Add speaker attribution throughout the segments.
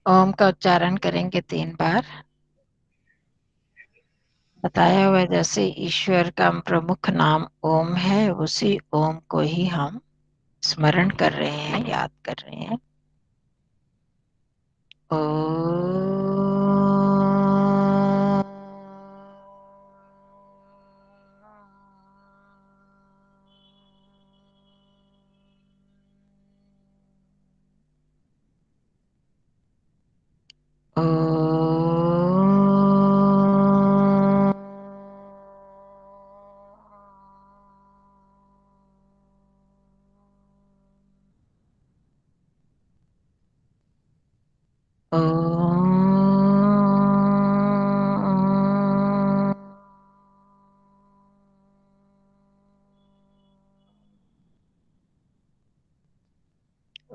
Speaker 1: ओम का उच्चारण करेंगे 3 बार। बताया हुआ जैसे ईश्वर का प्रमुख नाम ओम है, उसी ओम को ही हम स्मरण कर रहे हैं, याद कर रहे हैं। ओ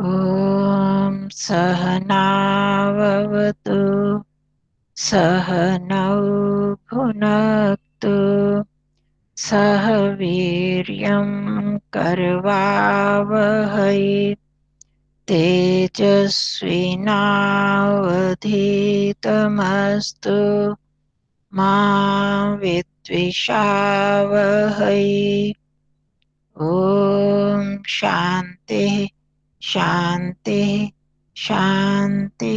Speaker 1: ॐ सहनाववतु सहनौ भुनक्तु सह वीर्यं करवावहै तेजस्विनावधीतमस्तु मा विद्विषावहै। ॐ शांति शांति शांति।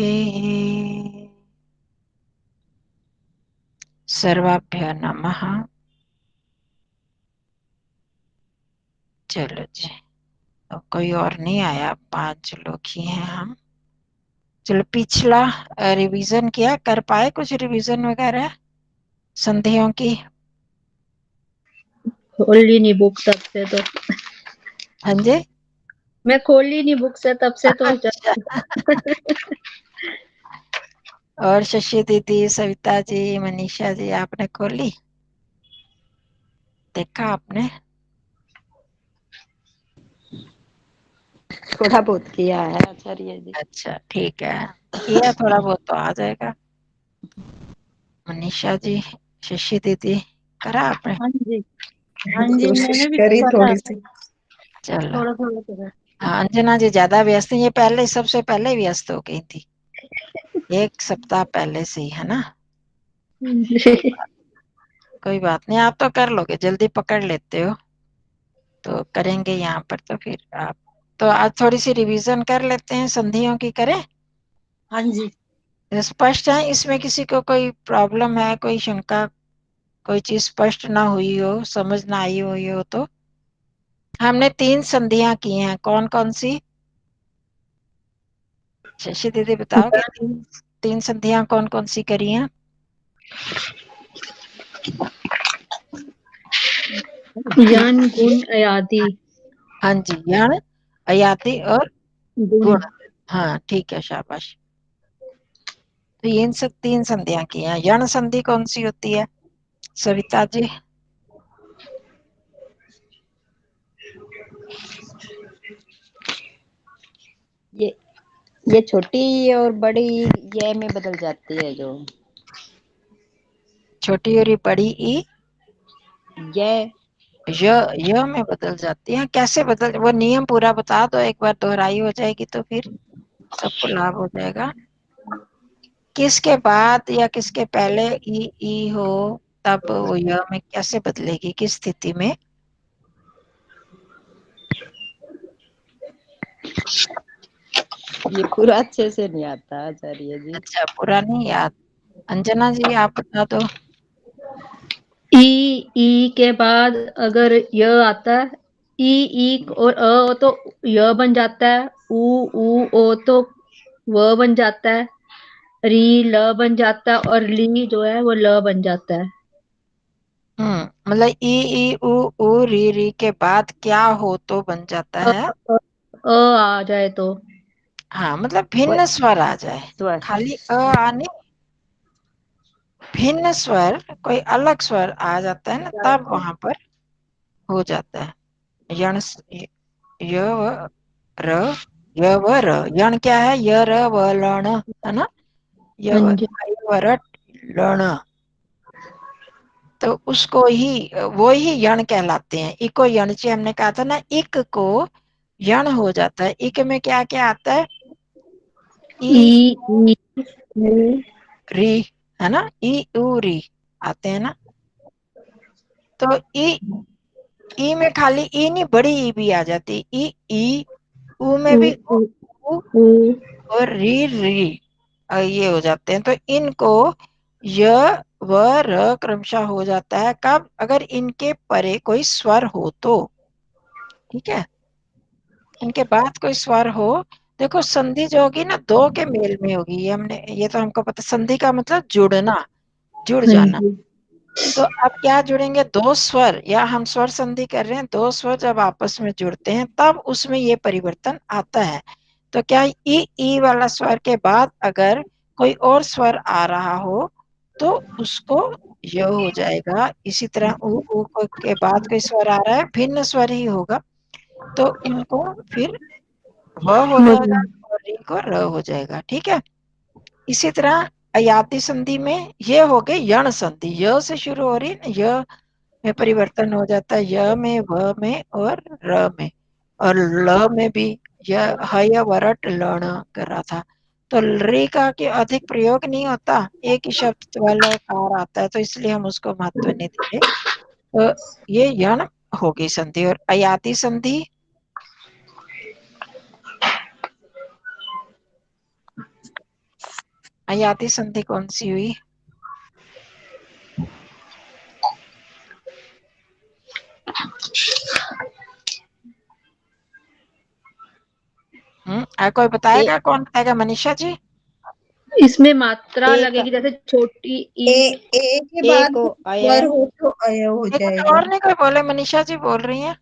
Speaker 1: सर्वाभ्य नमः। चलो जी, अब कोई और नहीं आया, 5 लोग ही हैं हम। चलो पिछला रिवीजन किया, कर पाए कुछ रिवीजन वगैरह संधियों की?
Speaker 2: खोली नहीं बुक तब से तो।
Speaker 1: हाँ जी,
Speaker 2: मैं खोली नहीं बुक से तब से तो।
Speaker 1: अच्छा। और शशि दीदी, सविता जी, मनीषा जी, आपने खोली? देखा आपने?
Speaker 3: थोड़ा बहुत किया है आचार्य जी।
Speaker 1: अच्छा ठीक है, किया थोड़ा बहुत तो आ जाएगा। मनीषा जी, शशि दीदी, करा आपने?
Speaker 2: हाँ जी, हाँ जी,
Speaker 3: कोशिश
Speaker 2: मैंने भी
Speaker 3: करी
Speaker 2: करा,
Speaker 3: थोड़ी सी।
Speaker 1: चलो।
Speaker 2: थोड़ा थोड़ा करा।
Speaker 1: हाँ, अंजना जी ज्यादा व्यस्त हैं, ये पहले सबसे पहले व्यस्त हो गई थी, 1 सप्ताह पहले से ही, है ना? कोई बात नहीं, आप तो कर लोगे, जल्दी पकड़ लेते हो, तो करेंगे यहाँ पर तो फिर आप। तो आज थोड़ी सी रिवीजन कर लेते हैं, संधियों की करें?
Speaker 2: हाँ जी,
Speaker 1: स्पष्ट है? इसमें किसी को कोई प्रॉब्लम है, कोई शंका, कोई चीज स्पष्ट ना हुई हो, समझ ना आई हुई हो तो? हमने 3 संधियां की हैं, कौन कौन सी? शशि दीदी बताओगे, 3 संधियां कौन कौन सी करी हैं?
Speaker 2: ज्ञान गुण अयादि।
Speaker 1: हाँ जी, यण, अयाति और
Speaker 2: गुण।
Speaker 1: गुण। हाँ ठीक है, शाबाश। तो ये इन सब 3 संधियां की हैं। यण संधि कौन सी होती है, सविता जी?
Speaker 3: ये ये छोटी और बड़ी ये में बदल जाती है जो
Speaker 1: छोटी और बड़ी ई
Speaker 3: ये
Speaker 1: य में बदल जाती है। कैसे बदल, वो नियम पूरा बता दो, एक बार दोहराई हो जाएगी तो फिर सबको लाभ हो जाएगा। किसके बाद या किसके पहले ई हो तब वो य में कैसे बदलेगी, किस स्थिति में?
Speaker 3: ये पूरा अच्छे से नहीं आता आचार्य जी।
Speaker 1: अच्छा, पूरा नहीं याद। अंजना जी आप बता दो।
Speaker 2: ई के बाद अगर य आता है, ई और अ हो तो य बन जाता है, ऊ ओ तो व बन जाता है, री ल बन जाता है, और ली जो है वो ल बन जाता है।
Speaker 1: मतलब ई ऊ री के बाद क्या हो तो बन जाता
Speaker 2: अ,
Speaker 1: है?
Speaker 2: अ, आ जाए तो।
Speaker 1: हाँ, मतलब भिन्न स्वर आ जाए,
Speaker 3: स्वर।
Speaker 1: खाली आने, भिन्न स्वर, कोई अलग स्वर आ जाता है ना, तब वहां पर हो जाता है। यण य व र, य व र, यण क्या है? य र व लण, है ना? य
Speaker 2: हाँ
Speaker 1: व
Speaker 2: जी,
Speaker 1: व र लण, तो उसको ही, वो ही यण कहलाते हैं। इको यण से हमने कहा था ना, इक को यण हो जाता है। इक में क्या क्या आता है?
Speaker 2: ई ई
Speaker 1: री, है ना, ई उ री आते हैं ना। तो ई में खाली ई नहीं, बड़ी ई भी आ जाती, ई उ में
Speaker 2: उ
Speaker 1: भी
Speaker 2: उ
Speaker 1: उ
Speaker 2: उ
Speaker 1: और री ये हो जाते हैं। तो इनको य व र क्रमशः हो जाता है कब, अगर इनके परे कोई स्वर हो तो। ठीक है, इनके बाद कोई स्वर हो। देखो संधि जो होगी ना, दो के मेल में होगी, ये हमने, ये तो हमको पता, संधि का मतलब जुड़ना, जुड़
Speaker 2: हाँ
Speaker 1: जाना।
Speaker 2: जी।
Speaker 1: तो अब क्या जुड़ेंगे, दो स्वर, या हम स्वर संधि कर रहे हैं, दो स्वर जब आपस में जुड़ते हैं तब उसमें ये परिवर्तन आता है। तो क्या ई वाला स्वर के बाद अगर कोई और स्वर आ रहा हो तो उसको य हो जाएगा। इसी तरह उ के बाद कोई स्वर आ रहा है, भिन्न स्वर ही होगा, तो इनको फिर व हो जाएगा और री को र हो जाएगा। ठीक है, इसी तरह अयाति संधि में ये हो गए यण संधि, य से शुरू हो रही है ना, य में परिवर्तन हो जाता है, य में, व में और र में। और ल में भी यह हय वरट लण कर रहा था। तो रे का के अधिक प्रयोग नहीं होता, एक ही शब्द वाला कार आता है, तो इसलिए हम उसको महत्व नहीं देते। तो ये यण होगी संधि। और अयाति संधि, अयाति संधि कौन सी हुई, कोई
Speaker 3: ए
Speaker 1: बताएगा, कौन बताएगा, मनीषा जी।
Speaker 2: इसमें मात्रा
Speaker 3: एक
Speaker 2: लगेगी, जैसे छोटी ई।
Speaker 4: ए के
Speaker 3: ए
Speaker 4: बाद
Speaker 3: को आया
Speaker 4: स्वर हो तो अय हो
Speaker 1: ये कुछ
Speaker 4: जाएगा।
Speaker 1: और नहीं कोई बोले, मनीषा जी बोल रही हैं।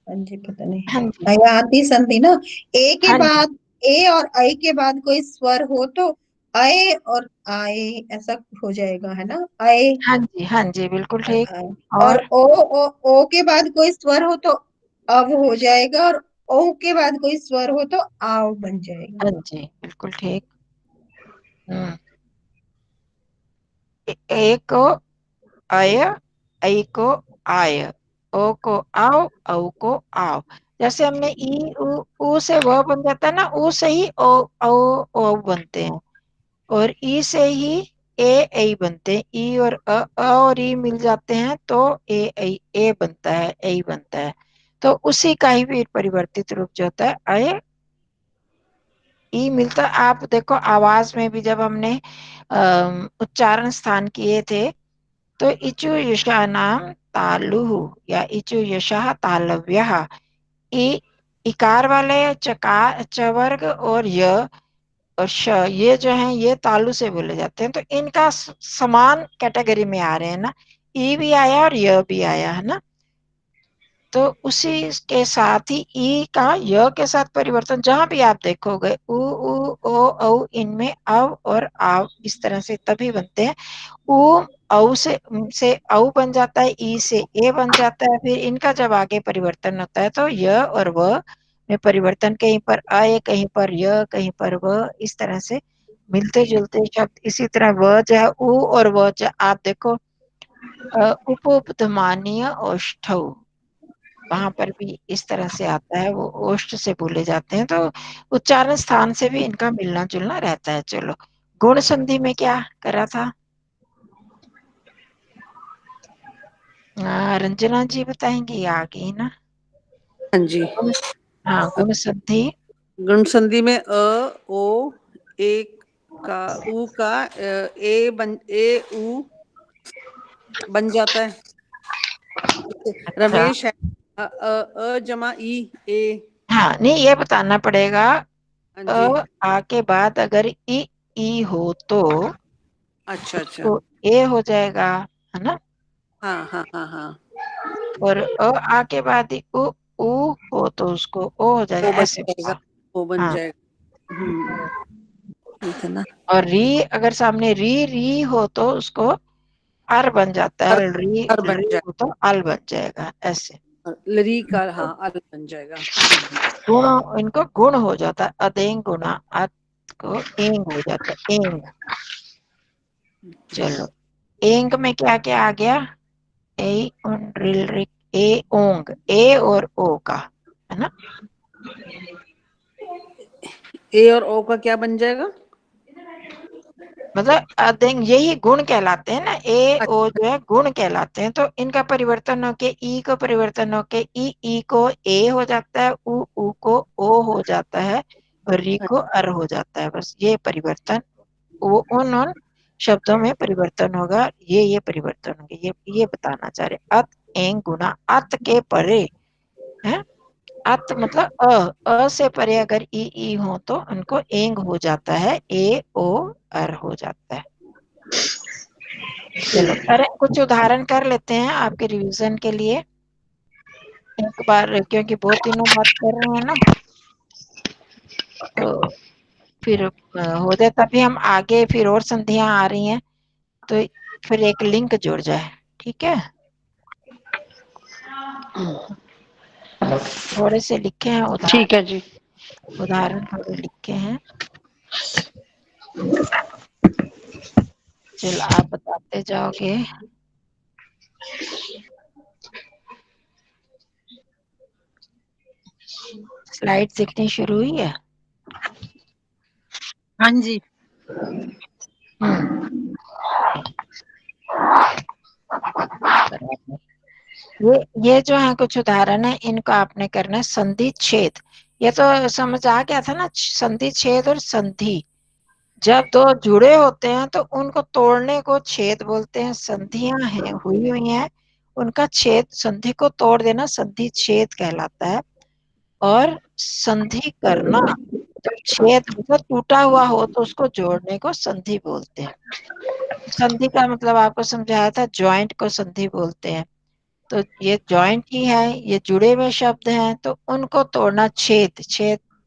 Speaker 4: हाँ जी, पता
Speaker 1: हाँ
Speaker 4: नहीं,
Speaker 1: जी,
Speaker 4: हयाती संधि ना, ए के
Speaker 1: हाँ जी,
Speaker 4: बाद, ए और आई के बाद कोई स्वर हो तो अय और आए ऐसा हो जाएगा, है ना, अय।
Speaker 1: हाँ जी, हाँ जी, बिल्कुल ठीक।
Speaker 4: आए। और
Speaker 1: और
Speaker 4: ओ के बाद कोई स्वर हो तो अब हो जाएगा, और ओ के बाद कोई स्वर हो तो आव बन जाएगा।
Speaker 1: हाँ जी, बिल्कुल ठीक। हम्म, ए को अय, ऐ को आय, ओ को आओ, औ को आओ। जैसे हमने ई उ से व बन जाता है ना, उ से ही ओ ओ बनते हैं, और ई से ही ए ऐ बनते हैं। ई और अ और ई मिल जाते हैं तो ए ऐ ए बनता है, ऐ बनता है। तो उसी का ही भी परिवर्तित रूप जो होता है अय ई मिलता। आप देखो आवाज में भी जब हमने उच्चारण स्थान किए थे, तो इचु यशानाम तालुः या इचु यशः तालव्यः, ई इकार वाले चवर्ग और य और श, ये जो है ये तालु से बोले जाते हैं। तो इनका समान कैटेगरी में आ रहे हैं ना, ई भी आया और य भी आया, है ना। तो उसी के साथ ही ई का य के साथ परिवर्तन जहां भी आप देखोगे, उ ओ औ, इनमें अव और आव इस तरह से तभी बनते हैं। उ औ से औ बन जाता है, ई से ए बन जाता है, फिर इनका जब आगे परिवर्तन होता है तो य और व में परिवर्तन, कहीं पर अय, कहीं पर य, कहीं पर व, इस तरह से मिलते जुलते शब्द। इसी तरह व जो है उ और व जो आप देखो, उपमानीय औष्ठौ, वहां पर भी इस तरह से आता है, वो ओष्ठ से बोले जाते हैं। तो उच्चारण स्थान से भी इनका मिलना जुलना रहता है। चलो, गुण संधि में क्या करा था, रंजना जी बताएंगी, आ गई ना।
Speaker 5: हाँ जी।
Speaker 1: हाँ, गुण संधि,
Speaker 5: गुण संधि में ओ एक का उ का ए उ बन जाता है।
Speaker 1: अच्छा,
Speaker 5: रमेश है, जमा ई ए।
Speaker 1: हाँ नहीं, ये बताना पड़ेगा,
Speaker 5: हाँ
Speaker 1: अ
Speaker 5: जी।
Speaker 1: आ के बाद अगर ई हो तो
Speaker 5: अच्छा अच्छा।
Speaker 1: उसको ए हो जाएगा, है ना।
Speaker 5: हाँ हाँ हाँ हाँ।
Speaker 1: और आ के बाद ही उ हो तो उसको ओ हो जाएगा,
Speaker 5: ओ बन
Speaker 1: ऐसे
Speaker 5: जाएगा,
Speaker 1: होगा।
Speaker 5: ओ बन
Speaker 1: हाँ,
Speaker 5: जाएगा। ठीक है ना।
Speaker 1: और री अगर सामने री हो तो उसको अर बन जाता
Speaker 5: अर,
Speaker 1: है, री
Speaker 5: अर बन
Speaker 1: री हो
Speaker 5: जाएगा,
Speaker 1: तो अल बन जाएगा, ऐसे।
Speaker 5: लरी का, हाँ अल बन जाएगा।
Speaker 1: गुण, इनको गुण हो जाता है, अदेंग गुणा, अत को एंग हो जाता है, एंग। चलो, एंग में क्या क्या आ गया, ए उन रिल रिक, ए ओंग, ए और ओ का, है ना।
Speaker 5: ए और ओ का क्या बन जाएगा?
Speaker 1: मतलब यही गुण कहलाते हैं ना, ए ओ जो है गुण कहलाते हैं। तो इनका परिवर्तन होके ई को परिवर्तन होके ई को ए हो जाता है, उ को ओ हो जाता है और री को अर हो जाता है। बस ये परिवर्तन वो उन शब्दों में परिवर्तन होगा, ये परिवर्तन होंगे, ये बताना चाह रहे। अत एंग गुना, अत के परे है, अत मतलब से परे अगर ई हो तो उनको एंग हो जाता है, ए ओ अर हो जाता है। चलो करें, कुछ उदाहरण कर लेते हैं आपके रिवीजन के लिए एक बार, क्योंकि बहुत दिनों बात कर रहे हैं ना, तो फिर हो जाए तभी हम आगे, फिर और संधियां आ रही हैं तो फिर एक लिंक जुड़ जाए। ठीक है, थोड़े से लिखे हैं उदाहरण,
Speaker 5: ठीक है जी।
Speaker 1: उदाहरण थोड़े लिखे हैं। चलो आप बताते जाओगे। स्लाइड दिखनी शुरू हुई है?
Speaker 4: हाँ जी।
Speaker 1: ये जो है कुछ उदाहरण है, इनको आपने करना है संधि छेद। ये तो समझ आ गया था ना, संधि छेद और संधि जब दो जुड़े होते हैं तो उनको तोड़ने को छेद बोलते हैं। संधियां हैं हुई हुई हैं, उनका छेद, संधि को तोड़ देना संधि छेद कहलाता है। और संधि करना, जब छेद मतलब टूटा हुआ हो तो उसको जोड़ने को संधि बोलते हैं। संधि का मतलब आपको समझाया था, जॉइंट को संधि बोलते हैं। तो ये जॉइंट ही है, ये जुड़े हुए शब्द हैं, तो उनको तोड़ना छेद,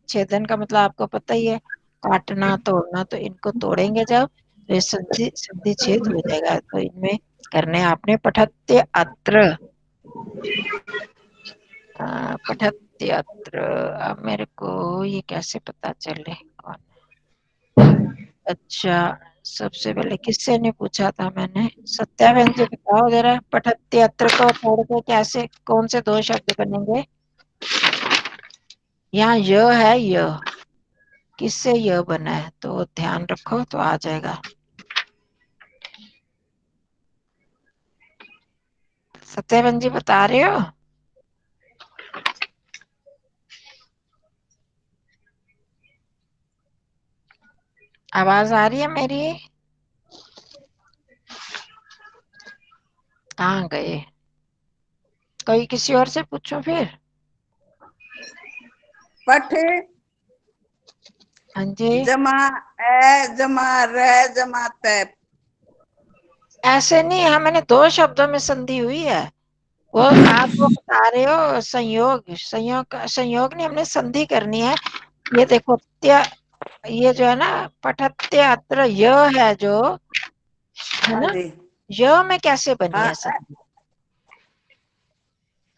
Speaker 1: छेदन का मतलब आपको पता ही है, काटना तोड़ना। तो इनको तोड़ेंगे जब तो ये संधि संधि छेद हो जाएगा। तो इनमें करने आपने पठत्य अत्र, पठत्य अत्र। अब मेरे को ये कैसे पता चले कौन? अच्छा, सबसे पहले किससे ने पूछा था मैंने? सत्याबेन जी बताओ जरा, पठत्य अत्र को तोड़ के कैसे, कौन से दो शब्द बनेंगे? यहाँ य है, य किससे य बना है? तो ध्यान रखो तो आ जाएगा। सत्याबेन जी बता रहे हो? आवाज आ रही है मेरी? कहाँ गए? कोई किसी और से पूछो फिर।
Speaker 5: पठ
Speaker 1: हाँ जी,
Speaker 5: जमा ए जमा रे जमा तै।
Speaker 1: ऐसे नहीं है, मैंने दो शब्दों में संधि हुई है। वो आप वो बता रहे हो संयोग, संयोग नहीं, हमने संधि करनी है। ये देखो ये जो है ना, पठत्य अत्र य है जो, है
Speaker 5: हाँ
Speaker 1: ना,
Speaker 5: जी।
Speaker 1: य में कैसे बनी
Speaker 5: हाँ
Speaker 1: है संधि?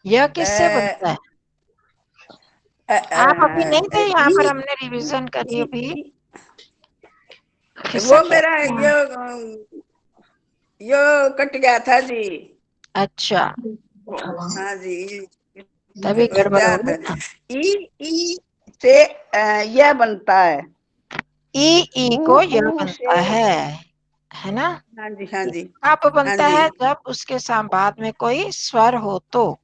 Speaker 1: यह किससे बनता है? आप अभी नहीं थे यहाँ पर, हमने रिवीजन करी अभी।
Speaker 5: वो
Speaker 1: खिसक गए
Speaker 5: मेरा
Speaker 1: थे यहाँ।
Speaker 5: यो कट गया था जी।
Speaker 1: अच्छा,
Speaker 5: हाँ जी।
Speaker 1: तभी गड़बड़ हो
Speaker 5: जात
Speaker 1: गई ना।
Speaker 5: ई से यह बनता है।
Speaker 1: ई को यह
Speaker 5: ऊ से।
Speaker 1: बनता है ना?
Speaker 5: हाँ जी हाँ जी
Speaker 1: कब
Speaker 5: हाँ
Speaker 1: बनता
Speaker 5: जी।
Speaker 1: है? जब उसके बाद में कोई स्वर हो तो,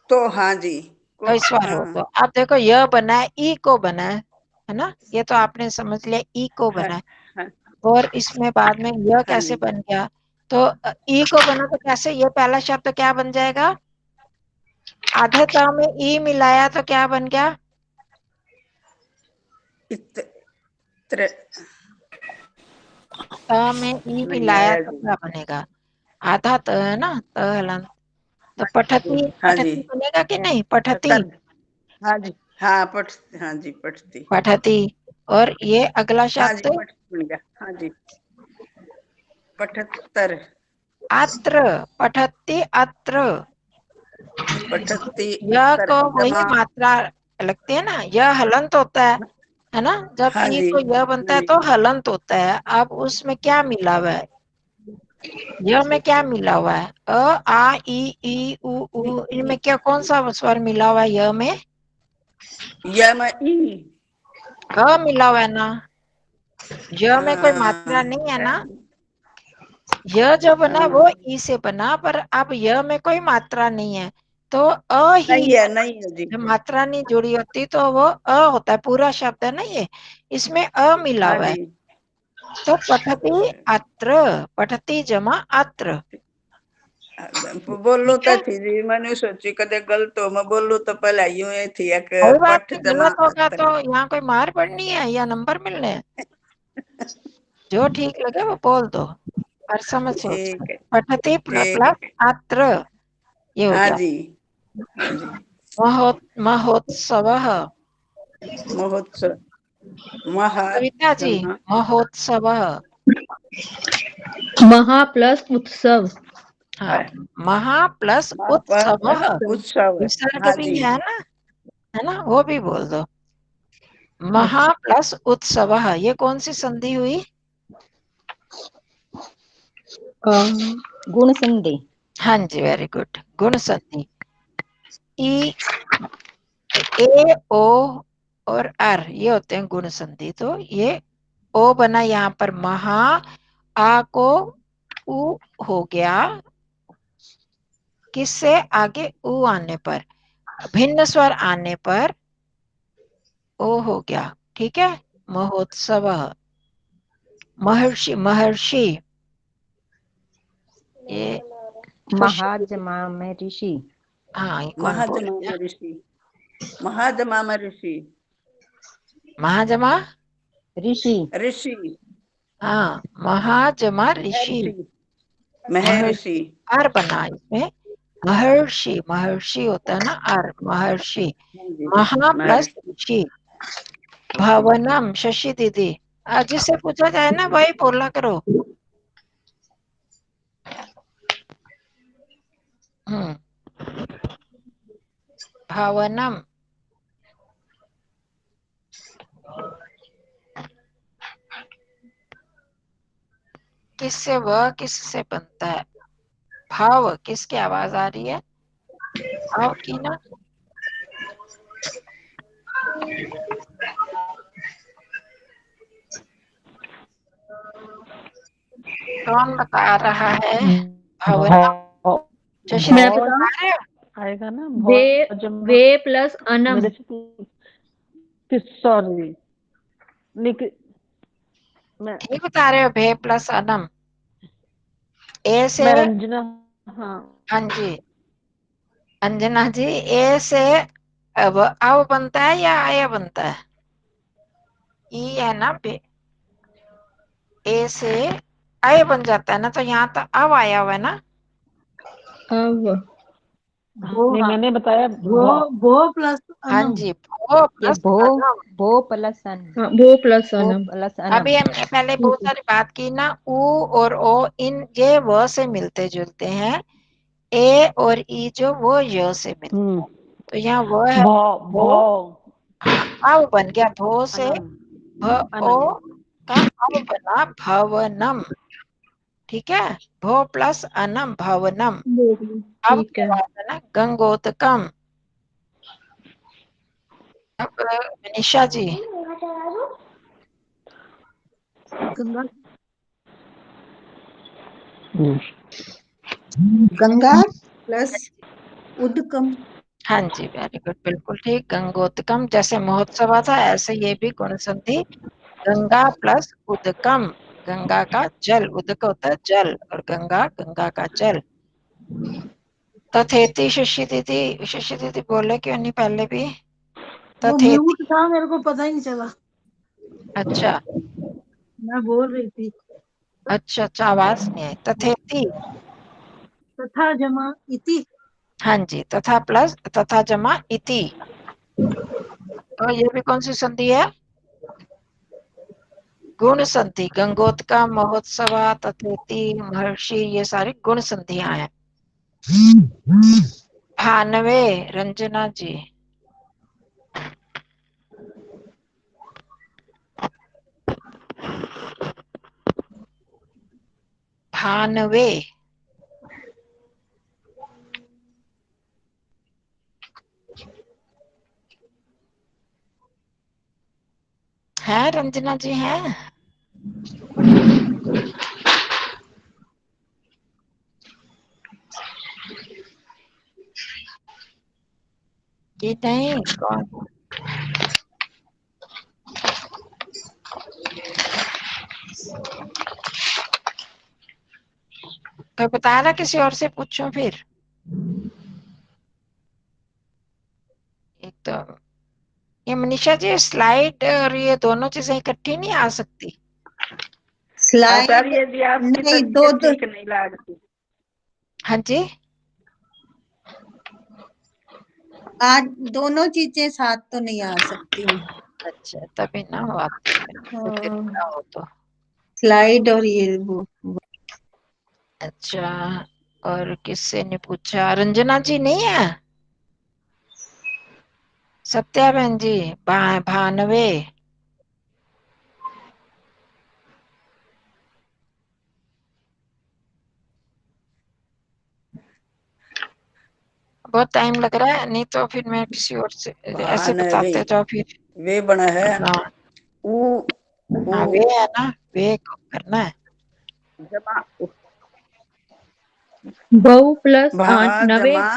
Speaker 5: तो हाँ जी
Speaker 1: कोई स्वर हो तो। आप देखो यह बना है, ई को बना है ना, ये तो आपने समझ लिया, ई को
Speaker 5: हाँ
Speaker 1: बना है।
Speaker 5: हाँ
Speaker 1: और इसमें बाद में यह
Speaker 5: हाँ
Speaker 1: कैसे
Speaker 5: जी।
Speaker 1: बन गया? तो ई को बना तो कैसे, ये पहला शब्द क्या बन जाएगा? आधे त में ई मिलाया तो क्या बन गया?
Speaker 5: इत त्र
Speaker 1: त में ई
Speaker 5: नहीं
Speaker 1: मिलाया
Speaker 5: आया
Speaker 1: तो
Speaker 5: जी।
Speaker 1: क्या बनेगा? आधा त है ना, त हलन। तो
Speaker 5: हाँ जी।
Speaker 1: पठती बनेगा कि नहीं? पठती,
Speaker 5: तर हाँ जी। हाँ पठ हाँ जी पठती।
Speaker 1: पठती। और ये अगला
Speaker 5: हाँ जी
Speaker 1: शब्द
Speaker 5: पठ बन गया। हाँ जी पठत्तर।
Speaker 1: अत्र, पठती अत्र।
Speaker 5: पठत्ती
Speaker 1: यह
Speaker 5: अत्तर
Speaker 1: को
Speaker 5: जमा।
Speaker 1: वही मात्रा लगती है ना, यह हलंत होता है ना? जब
Speaker 5: हाँ
Speaker 1: ई
Speaker 5: जी
Speaker 1: को यह
Speaker 5: हाँ
Speaker 1: बनता है
Speaker 5: जी।
Speaker 1: तो हलंत होता है। अब उसमें क्या मिला हुआ है? यह में क्या मिला हुआ है? आ ई उ, इनमें क्या, कौन सा स्वर मिला हुआ है यह में?
Speaker 5: यम ई।
Speaker 1: अ मिला हुआ है ना, य में कोई मात्रा नहीं है ना। य जो बना वो ई से बना, पर अब य में कोई मात्रा नहीं है, तो अ ही
Speaker 5: नहीं है, नहीं है जी।
Speaker 1: जब मात्रा नहीं जुड़ी होती तो वो अ होता है, पूरा शब्द है ना ये, इसमें अ मिला
Speaker 5: हाँ
Speaker 1: हुआ है।
Speaker 5: जी।
Speaker 1: तो पठती अत्र, पठती जमा अत्र,
Speaker 5: बोलू
Speaker 1: ठीक
Speaker 5: तो
Speaker 1: है।
Speaker 5: थी जी, मैंने सोची कदे गलत हो, मैं बोलू तो पहले यूं ही थी एक
Speaker 1: कोई बात
Speaker 5: पठ
Speaker 1: नहीं,
Speaker 5: जमा
Speaker 1: गलत होगा
Speaker 5: अत्र।
Speaker 1: तो यहाँ कोई मार पड़नी है या नंबर मिलने हैं, जो ठीक लगे वो बोल दो, पर समझ सोच
Speaker 5: ठीक है,
Speaker 1: पठती
Speaker 5: ठीक
Speaker 1: प्लस
Speaker 5: है।
Speaker 1: अत्र, ये हो
Speaker 5: हाँ
Speaker 1: गया।
Speaker 5: जी, हाँ जी।
Speaker 1: महोत्सवः,
Speaker 5: महोत्सव,
Speaker 1: कविता जी,
Speaker 5: महाजमा,
Speaker 1: महोत्सवः,
Speaker 2: महा प्लस उत्सव।
Speaker 1: हाँ, महा प्लस उत्सवः,
Speaker 5: उत्सव।
Speaker 1: विसर्ग
Speaker 5: हाँ
Speaker 1: भी
Speaker 5: जी।
Speaker 1: है ना, वो भी बोल दो। महा प्लस उत्सवः, ये कौन सी संधि हुई?
Speaker 3: गुण संधि।
Speaker 1: हाँ जी, वेरी गुड, गुण संधि। ई, ए, ओ और अर, ये होते हैं गुण संधि। तो ये ओ बना यहाँ पर महा, आ को उ हो गया, किससे आगे उ आने पर, भिन्न स्वर आने पर ओ हो गया, ठीक है। महोत्सव, महर्षि, महर्षि, ये
Speaker 3: महाजमा में ऋषि।
Speaker 1: हाँ, ये कौन बोल
Speaker 5: महाजमा
Speaker 1: रहा
Speaker 5: में
Speaker 1: है?
Speaker 5: ऋषि, महाजमा में ऋषि,
Speaker 1: महाजमा,
Speaker 3: ऋषि।
Speaker 5: ऋषि,
Speaker 1: हाँ, महाजमा ऋषि,
Speaker 5: महर्षि,
Speaker 1: महर्षि,
Speaker 5: महर्षि।
Speaker 1: आर बना इसमें, महर्षि, महर्षि होता है ना आर, महर्षि,
Speaker 5: हाँ जी,
Speaker 1: महा प्लस
Speaker 5: महर्षि।
Speaker 1: ऋषि, भवनम, शशि दीदी, जिससे पूछा जाए ना वही बोला करो। भवनम, किससे वह किससे बनता है? भाव, किसकी आवाज आ रही है? भाव की ना, कौन बता रहा है? भवनम,
Speaker 6: भौ
Speaker 1: शशि
Speaker 2: मैं
Speaker 1: दीदी
Speaker 6: भौ
Speaker 1: बता
Speaker 2: बताऊं?
Speaker 1: रहे हो?
Speaker 6: आएगा ना,
Speaker 2: वे
Speaker 6: भौजमा
Speaker 2: वे प्लस अनम।
Speaker 6: मेरे से सॉरी लिख मैं
Speaker 1: ठीक बता रहे हो, भे प्लस अनम, ए से,
Speaker 6: मैं रंजना। हाँ,
Speaker 1: हाँ जी, अंजना जी, ए से अब बनता है या आया बनता है? ई है ना, ए से आय बन जाता है ना, तो यहाँ तो अब आया हुआ है ना।
Speaker 2: अब
Speaker 6: नहीं मैंने बताया
Speaker 7: भो प्लस
Speaker 1: हाँ
Speaker 7: अनम।
Speaker 1: जी, भो
Speaker 3: ये
Speaker 1: प्लस
Speaker 3: भो,
Speaker 1: अनम।
Speaker 3: भो प्लस अन,
Speaker 2: हाँ, वो प्लस
Speaker 3: भो
Speaker 2: अनम।
Speaker 3: प्लस अनम।
Speaker 1: अभी हमने पहले बहुत सारी बात की ना, उ और ओ, इन ये व से मिलते जुलते हैं, ए और ई जो वो य से मिलते, तो यहाँ वो है
Speaker 6: भौ
Speaker 1: भो,
Speaker 6: भौ
Speaker 1: हाँ, अब बन गया भो से,
Speaker 6: अनम
Speaker 1: भ ओ
Speaker 6: अनम।
Speaker 1: का अब बना भवनम, ठीक है। भो प्लस अनम, भवनम। अब
Speaker 2: ठीक
Speaker 1: क्या
Speaker 2: है।
Speaker 1: बात है ना, गंगोतकम। अब निशा जी,
Speaker 7: गंगा,
Speaker 6: हम्म।
Speaker 4: गंगा प्लस उदकम।
Speaker 1: हाँ जी, वेरी गुड, बिल्कुल ठीक, गंगोतकम, जैसे महोत्सव था ऐसे ये भी गुण संधि, गंगा प्लस उदकम, गंगा का जल, उदक होता है जल, और गंगा, गंगा का जल। तथेति, शशि दीदी बोले क्यों नहीं पहले भी?
Speaker 7: वो
Speaker 1: तथेति,
Speaker 7: म्यूट था, मेरे को पता ही नहीं चला,
Speaker 1: अच्छा
Speaker 7: मैं बोल रही थी।
Speaker 1: अच्छा अच्छा, आवाज नहीं आई। तथेति,
Speaker 7: तथा जमा इति।
Speaker 1: हाँ जी, तथा प्लस तथा जमा इति, और ये भी कौन सी संधि है? गुण संधि, गंगोत्कम, महोत्सव, तथेति, महर्षि, ये सारी गुण संधियां हैं। भानवे, रंजना जी, भानवे, है रंजना जी है? कि नहीं? कौन? कोई बता रहा? किसी और से पूछूं फिर? एक तो ये मनीषा जी स्लाइड और ये दोनों चीजें इकट्ठी नहीं आ सकती।
Speaker 4: स्लाइड
Speaker 5: आचार्य जी आपकी
Speaker 4: नहीं, दो
Speaker 5: तबीयत
Speaker 4: दो
Speaker 5: ठीक नहीं लगती।
Speaker 1: हाँ जी,
Speaker 4: आज दोनों चीजें साथ तो नहीं आ सकती हैं।
Speaker 1: अच्छा तभी ना हुआ तो फिर क्या
Speaker 4: हाँ,
Speaker 1: हो तो।
Speaker 4: स्लाइड और ये वो
Speaker 1: अच्छा, और किससे ने पूछा? रंजना जी नहीं है? सत्या बहन जी, भानवे। बहुत टाइम लग रहा है, नहीं तो फिर मैं किसी और से ऐसे
Speaker 5: भानवे
Speaker 1: बताते जाओ फिर
Speaker 5: वे बना है
Speaker 1: अपना।
Speaker 5: ऊ ऊ
Speaker 1: हाँ वे है ना, वे को करना है।
Speaker 5: जमा
Speaker 2: बहु प्लस
Speaker 5: भा
Speaker 2: नवे।
Speaker 5: जमा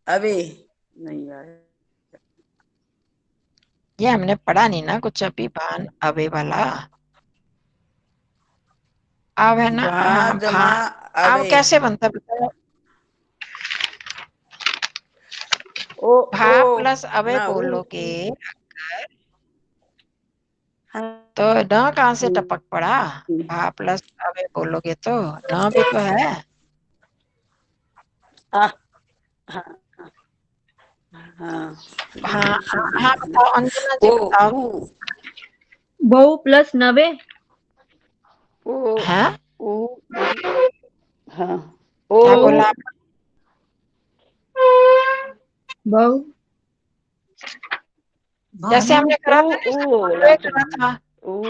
Speaker 5: अवे नहीं आया।
Speaker 1: ये हमने पढ़ा नहीं ना कुछ अभी, भान अवे वाला। अब है ना,
Speaker 5: भा
Speaker 1: हाँ
Speaker 5: जमा
Speaker 1: अब
Speaker 5: अवे
Speaker 1: कैसे बनता है बताओ?
Speaker 5: ओ
Speaker 1: भा
Speaker 5: ओ
Speaker 1: प्लस अवे
Speaker 5: ना
Speaker 1: बोलोगे
Speaker 5: हाँ,
Speaker 1: तो न कहाँ से टपक पड़ा? भा प्लस अवे बोलोगे तो न भी तो है।
Speaker 5: हाँ हाँ हाँ
Speaker 1: हाँ हाँ बताओ अंजना जी
Speaker 5: ओ
Speaker 1: बताओ।
Speaker 5: ऊ
Speaker 2: बहु प्लस नवे।
Speaker 5: ओ
Speaker 1: है
Speaker 5: ओ हाँ ओ
Speaker 1: क्या बोला आप?
Speaker 2: बहु
Speaker 1: जैसे
Speaker 7: भानु
Speaker 1: हमने
Speaker 5: ओ
Speaker 1: करा था ना,
Speaker 5: ओ
Speaker 1: इसका गुरुवे
Speaker 5: लास्ट
Speaker 1: करा था,
Speaker 5: ओ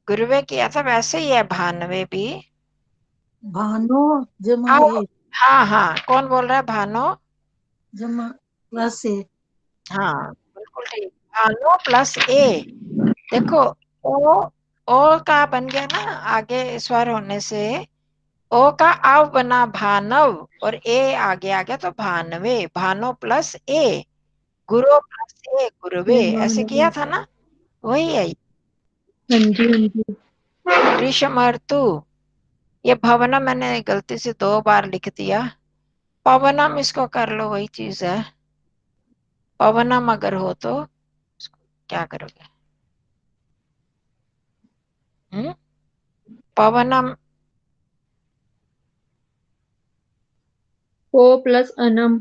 Speaker 1: गुरुवे किया था, वैसे ही है भानवे भी।
Speaker 7: भानो जमा
Speaker 1: आओ,
Speaker 7: ए
Speaker 1: हाँ हाँ कौन बोल रहा है? भानो,
Speaker 7: जमा प्लस ए।
Speaker 1: हाँ बिल्कुल ठीक, भानो प्लस ए। देखो ओ, ओ का बन गया ना आगे स्वर होने से, ओ का आव बना भानव, और ए आगे आ गया तो भानवे। भानो प्लस ए, गुरु प्लस ए गुरुवे, ऐसे किया था ना, वही है।
Speaker 2: हाँ जी हाँ जी।
Speaker 1: ग्रीष्म ऋतु, ये भवनम मैंने गलती से 2 बार लिख दिया। पवनम इसको कर लो, वही चीज है। पवनम अगर हो तो क्या करोगे? पवनम,
Speaker 2: ओ प्लस अनम।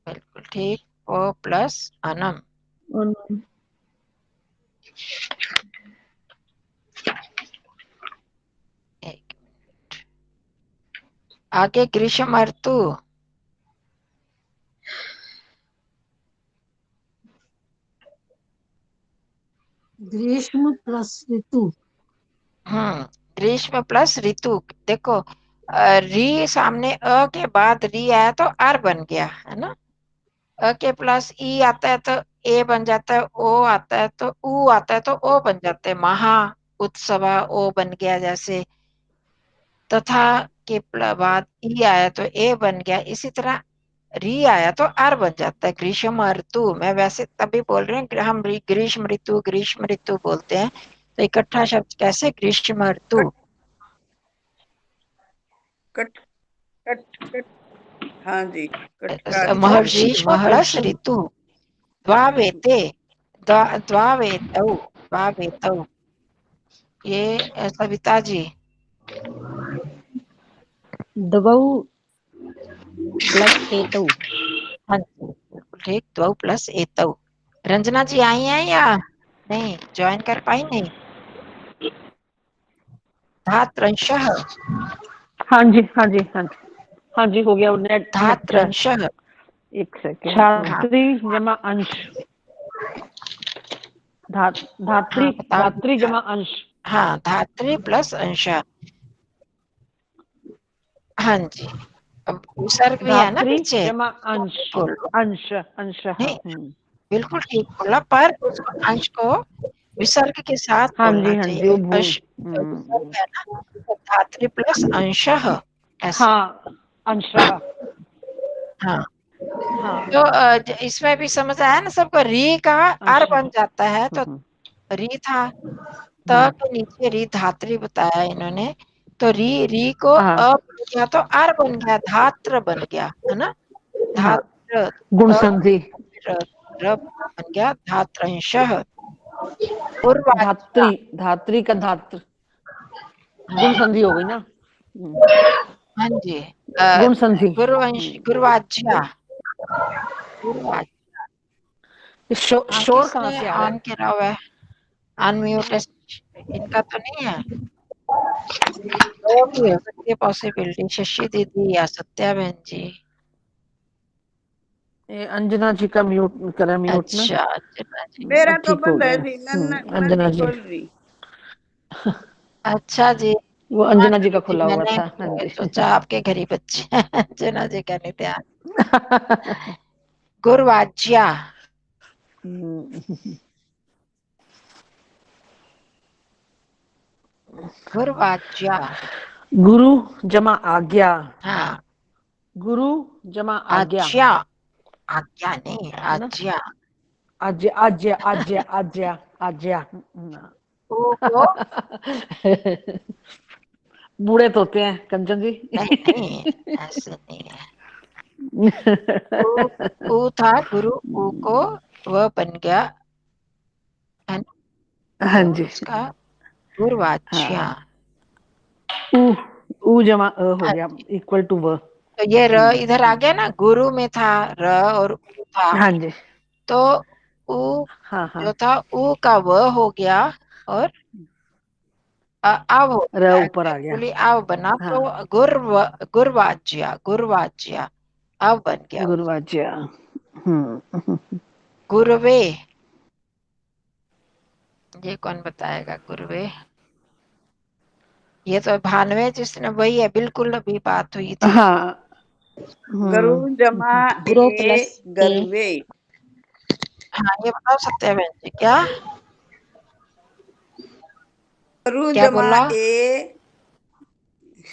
Speaker 1: बिल्कुल ठीक, ओ प्लस अनम।
Speaker 2: अनम।
Speaker 1: एक आगे ग्रीष्म ऋतु,
Speaker 7: ग्रीष्म प्लस ऋतु।
Speaker 1: ग्रीष्म प्लस ऋतु। देखो री सामने अ के बाद री आया तो अर बन गया है ना। अ के प्लस ई आता है तो ए बन जाता है, ओ आता है तो ऊ आता है तो ओ बन जाते हैं। महा उत्सव ओ बन गया जैसे। तथा के बाद ई आया तो ए बन गया, इसी तरह री आया तो आर बन जाता है। ग्रीष्म ऋतु, मैं वैसे तभी बोल रही हूँ, हम ग्रीष्म ऋतु बोलते हैं, तो इकट्ठा शब्द कैसे? ग्रीष्म ऋतु।
Speaker 5: कट कट कट हाँ जी कट का अच्छा
Speaker 1: महर्षि,
Speaker 5: ऋतु
Speaker 1: ग्रीष्म प्लस ऋतु, द्वावेते, द्वावेतौ, द्वावेतौ। ये सविता जी,
Speaker 3: द्वौ प्लस एतौ।
Speaker 1: हाँ जी बिल्कुल ठीक, द्वौ प्लस एतौ। रंजना जी आई हैं या नहीं? ज्वाइन कर पाई नहीं? धात्रंशः,
Speaker 6: हाँ जी हाँ जी हाँ जी हाँ जी, हो गया नेट नेट।
Speaker 1: धात्रंशः।
Speaker 6: एक सेकंड।
Speaker 1: हाँ
Speaker 6: धात्री जमा अंश। धात्री
Speaker 1: हाँ बताओ।
Speaker 6: धात्री जमा अंश।
Speaker 1: हाँ धात्री प्लस अंश। हाँ जी, अब विसर्ग भी है ना
Speaker 6: धात्री
Speaker 1: पीछे,
Speaker 6: जमा अंश,
Speaker 1: बोलो
Speaker 6: अंश अंशः।
Speaker 1: नहीं, बिल्कुल ठीक बोला, पर उसको अंश को विसर्ग के साथ
Speaker 6: हाँ
Speaker 1: बोलना
Speaker 6: जी हाँ जी,
Speaker 1: चाहिए।
Speaker 6: वो भूल।
Speaker 1: जो विसर्ग है ना, तो धात्री प्लस अंशः, ऐसे।
Speaker 6: हाँ, अंशः।
Speaker 1: हाँ,
Speaker 6: हाँ,
Speaker 1: तो इसमें भी समझ आया ना सबको, री का आर
Speaker 6: अंशः।
Speaker 1: बन जाता है, तो री था, त के नीचे री धात्री बताया इन्होंने, तो री को
Speaker 6: हाँ,
Speaker 1: अ बन गया तो आर बन गया, धात्र बन गया, है ना,
Speaker 6: हाँ,
Speaker 1: धात्र,
Speaker 6: गुण
Speaker 1: अ
Speaker 6: संधि।
Speaker 1: र बन गया धात्रंशः। पूर्वाच,
Speaker 6: धात्री, धात्री का धात्र गुण संधि हो गई ना।
Speaker 1: हाँ जी,
Speaker 6: गुण संधि।
Speaker 1: गुरुवंश, गुरुवाज्या, गुरुवाज, हाँ,
Speaker 6: शोर कहाँ
Speaker 1: किसने
Speaker 6: से आ रहा
Speaker 1: ऑन
Speaker 6: है?
Speaker 1: करा हुआ है? अनम्यूट, इनका तो नहीं है, वो भी हो सकती है पॉसिबिलिटी, शशि दीदी या सत्या बहन जी।
Speaker 6: ये अंजना जी का म्यूट करा, म्यूट ना।
Speaker 1: अच्छा, अंजना जी,
Speaker 5: मेरा तो
Speaker 6: ठीक हो
Speaker 5: बंद है
Speaker 6: गया।
Speaker 5: जी,
Speaker 6: अंजना
Speaker 5: नहीं
Speaker 6: जी,
Speaker 5: खोल रही।
Speaker 1: अच्छा जी,
Speaker 6: वो अंजना जी का
Speaker 1: जी,
Speaker 6: खुला हुआ था। हाँ
Speaker 1: मैंने
Speaker 6: जी।
Speaker 1: सोचा आपके घर ही बच्चे हैं। अंजना जी का नहीं ध्यान। गुरुवाज्या, गुरुवाज्या,
Speaker 6: गुरु जमा आज्ञा,
Speaker 1: हाँ,
Speaker 6: गुरु जमा आज्ञा,
Speaker 1: आज्ञा, आज्ञा नहीं,
Speaker 6: है ना।
Speaker 1: आज्ञा,
Speaker 6: आज्ञा, आज्ञा, आज्ञा, आज्ञा, आज्ञा।
Speaker 1: ओ को,
Speaker 6: बूढ़े तो होते हैं कंचन जी।
Speaker 1: नहीं नहीं, ऐसे नहीं है, ऊ, ऊ था गुरु, ऊ को वह बन गया, है ना,
Speaker 6: हाँ
Speaker 1: तो
Speaker 6: जी।
Speaker 1: उसका गुरुवाज्या।
Speaker 6: हाँ, ऊ जमा अ हो
Speaker 1: हाँ
Speaker 6: गया,
Speaker 1: जी,
Speaker 6: इक्वल टू व।
Speaker 1: तो ये र इधर आ गया ना, गुरु में था र और ऊ था,
Speaker 6: हाँ जी।
Speaker 1: तो ऊ
Speaker 6: हाँ हाँ,
Speaker 1: जो था ऊ का व हो गया, और आव हो
Speaker 6: र
Speaker 1: गया,
Speaker 6: ऊपर आ गया।
Speaker 1: एक्चुअली आव बना,
Speaker 6: हाँ,
Speaker 1: तो गुरवाज्या, गुरवाज्या आव बन गया,
Speaker 6: गुरुवाज्या।
Speaker 1: गुरवे, ये कौन बताएगा गुरवे? ये तो भानवे जिसने, वही है, बिल्कुल अभी बात हुई थी।
Speaker 6: हाँ।
Speaker 5: गरु जमा
Speaker 3: गुरु
Speaker 5: ए,
Speaker 3: प्लस ए।
Speaker 5: गरवे।
Speaker 1: हाँ, ये बताओ सत्या बहन जी, क्या
Speaker 5: गरु
Speaker 1: क्या
Speaker 5: जमा
Speaker 1: बोला?
Speaker 5: ए,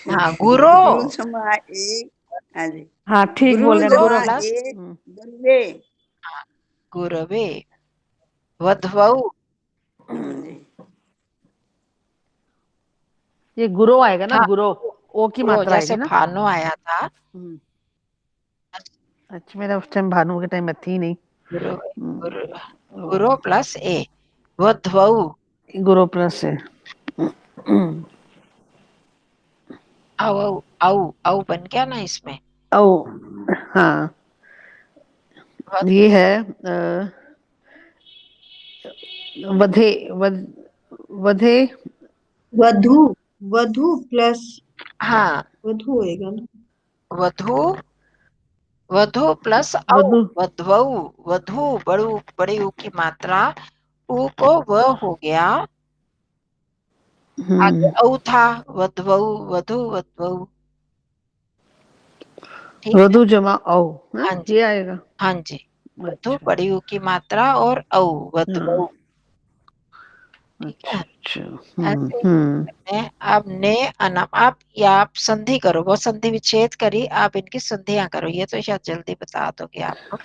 Speaker 1: हाँ, गुरु,
Speaker 5: गुरु जमा ए, हाँ जी,
Speaker 6: हाँ, ठीक
Speaker 5: गुरु
Speaker 6: बोल रहे हैं
Speaker 1: गुरु
Speaker 5: जमा
Speaker 6: गुरु।
Speaker 1: प्लस
Speaker 5: ए, गरवे।
Speaker 1: गुरवे, वधवऊ,
Speaker 5: हाँ जी,
Speaker 6: ये गुरु आएगा ना,
Speaker 1: हाँ,
Speaker 6: गुरु, ओ की
Speaker 1: गुरु
Speaker 6: मात्रा आएगी
Speaker 1: जैसे
Speaker 6: ना।
Speaker 1: भानु आया था,
Speaker 6: अच्छा, मेरा उस टाइम भानु के टाइम में थी नहीं।
Speaker 1: गुरु, गुरु, गुरु प्लस ए, वधवऊ,
Speaker 6: गुरु प्लस है।
Speaker 1: औ औ बन गया ना इसमें,
Speaker 6: ओ, हाँ, ये है वधे, वधे,
Speaker 4: वधु, वधु प्लस
Speaker 1: हाँ,
Speaker 4: वधु होएगा ना।
Speaker 1: वधु, वधु प्लस औ,
Speaker 6: वधु।
Speaker 1: वधवऊ, वधु बड़ू, बड़ी ऊ की मात्रा, ऊ को व हो गया, आगे औ था, वधवऊ, वधु, वधवऊ, ठीक है,
Speaker 6: वधु जमा औ,
Speaker 1: हाँ जी,
Speaker 6: ये आएगा।
Speaker 1: हाँ जी, वधु
Speaker 6: अच्छा,
Speaker 1: बड़ी ऊ की मात्रा और औ, वधवऊ,
Speaker 6: हाँ,
Speaker 1: ठीक
Speaker 6: अच्छा
Speaker 1: है,
Speaker 6: अच्छा।
Speaker 1: ऐसे ही करते हैं। अब ने अनम, आप या आप संधि करो, वो संधि विच्छेद करी, आप इनकी संधियां करो, ये तो शायद जल्दी बता दोगे आप लोग।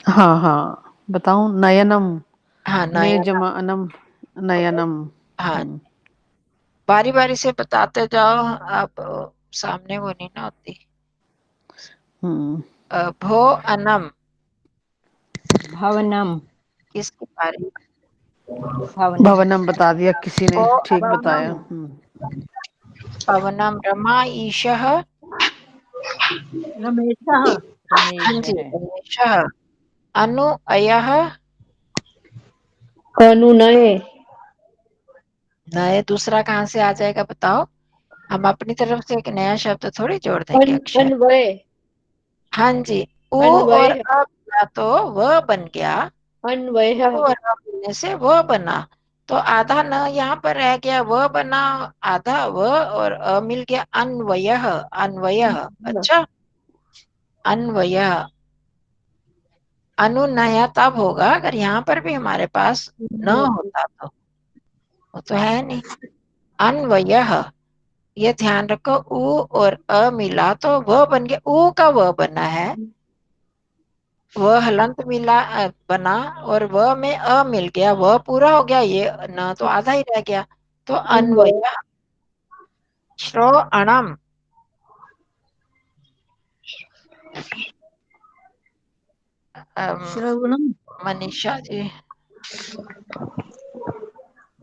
Speaker 6: हाँ हाँ, बताऊं, नयनम,
Speaker 1: हाँ,
Speaker 6: ने
Speaker 1: नया,
Speaker 6: जमा अनम, नयनम।
Speaker 1: हाँ, बारी बारी से बताते जाओ, आप सामने वो नहीं ना होती। भो अनम,
Speaker 3: भवनम,
Speaker 1: किसकी बारी?
Speaker 3: भवनम,
Speaker 6: भवनम बता दिया किसी ने,
Speaker 1: भो
Speaker 6: ठीक बताया।
Speaker 1: अनम, पवनम, रमा ईशः,
Speaker 7: रमेशः,
Speaker 3: रमेश
Speaker 1: हाँ जी,
Speaker 3: है।
Speaker 1: रमेशः, अनु अयः,
Speaker 2: अनुनय,
Speaker 1: नए दूसरा कहाँ से आ जाएगा बताओ? हम अपनी तरफ से एक नया शब्द थोड़ी जोड़ देंगे अक्षर।
Speaker 2: अन्वय,
Speaker 1: हाँ जी, उ और
Speaker 2: अन्वय,
Speaker 1: अ बना तो वह बन गया,
Speaker 2: अन्वय,
Speaker 1: उ और अ बनने से वह बना, तो आधा न यहाँ पर रह गया, वह बना, आधा वह और अ मिल गया, अन्वयः, अन्वयः। अच्छा, अन्वय, अनुनय तब होगा अगर यहाँ पर भी हमारे पास न होता तो, वो तो है नहीं। अन्वय, ये ध्यान रखो, उ और अ मिला तो व बन गया, उ का व बना है, व हलंत मिला बना, और व में अ मिल गया, व पूरा हो गया, ये न तो आधा ही रह गया। तो अन्वय, श्रोअणम,
Speaker 7: श्रवणम,
Speaker 1: मनीषा जी,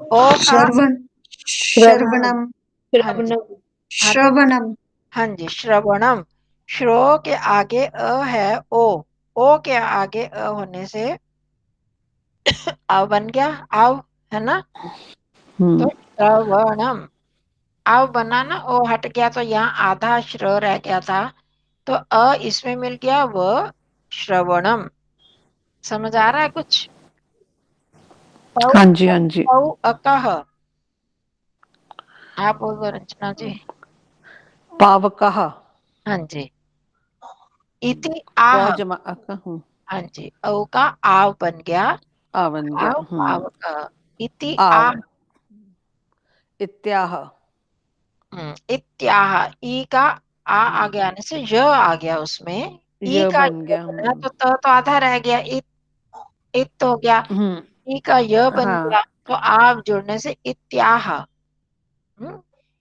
Speaker 1: ओ का,
Speaker 4: श्रवणम,
Speaker 1: हाँ जी, हाँ तो
Speaker 2: श्रवणम,
Speaker 1: हाँ जी, श्रवणम, श्रो के आगे अ है, ओ के आगे अ होने से आव बन गया, आव, है ना। तो श्रवणम, आव बना ना, ओ हट गया तो यहाँ आधा श्र रह गया था, तो अ इसमें मिल गया, व श्रवणम। समझ आ रहा है कुछ?
Speaker 6: हाँ जी, हाँ जी।
Speaker 1: औ अकह, आप बोल दो रंजना जी।
Speaker 6: पावकः,
Speaker 1: हाँ जी, इति आह,
Speaker 6: पौ जमा अक,
Speaker 1: हाँ जी, औ का आव बन गया,
Speaker 6: आ बन गया।
Speaker 1: आव पावक, इति
Speaker 6: आव,
Speaker 1: आह,
Speaker 6: इत्याह,
Speaker 1: इत्याह, ई का आ गया आने से य आ गया उसमें, ई
Speaker 6: य
Speaker 1: का
Speaker 6: बन
Speaker 1: य
Speaker 6: गया।
Speaker 1: बना तो आधा रह गया, इत हो गया, ई का य बन
Speaker 6: हाँ
Speaker 1: गया, तो आव जुड़ने से इत्याह।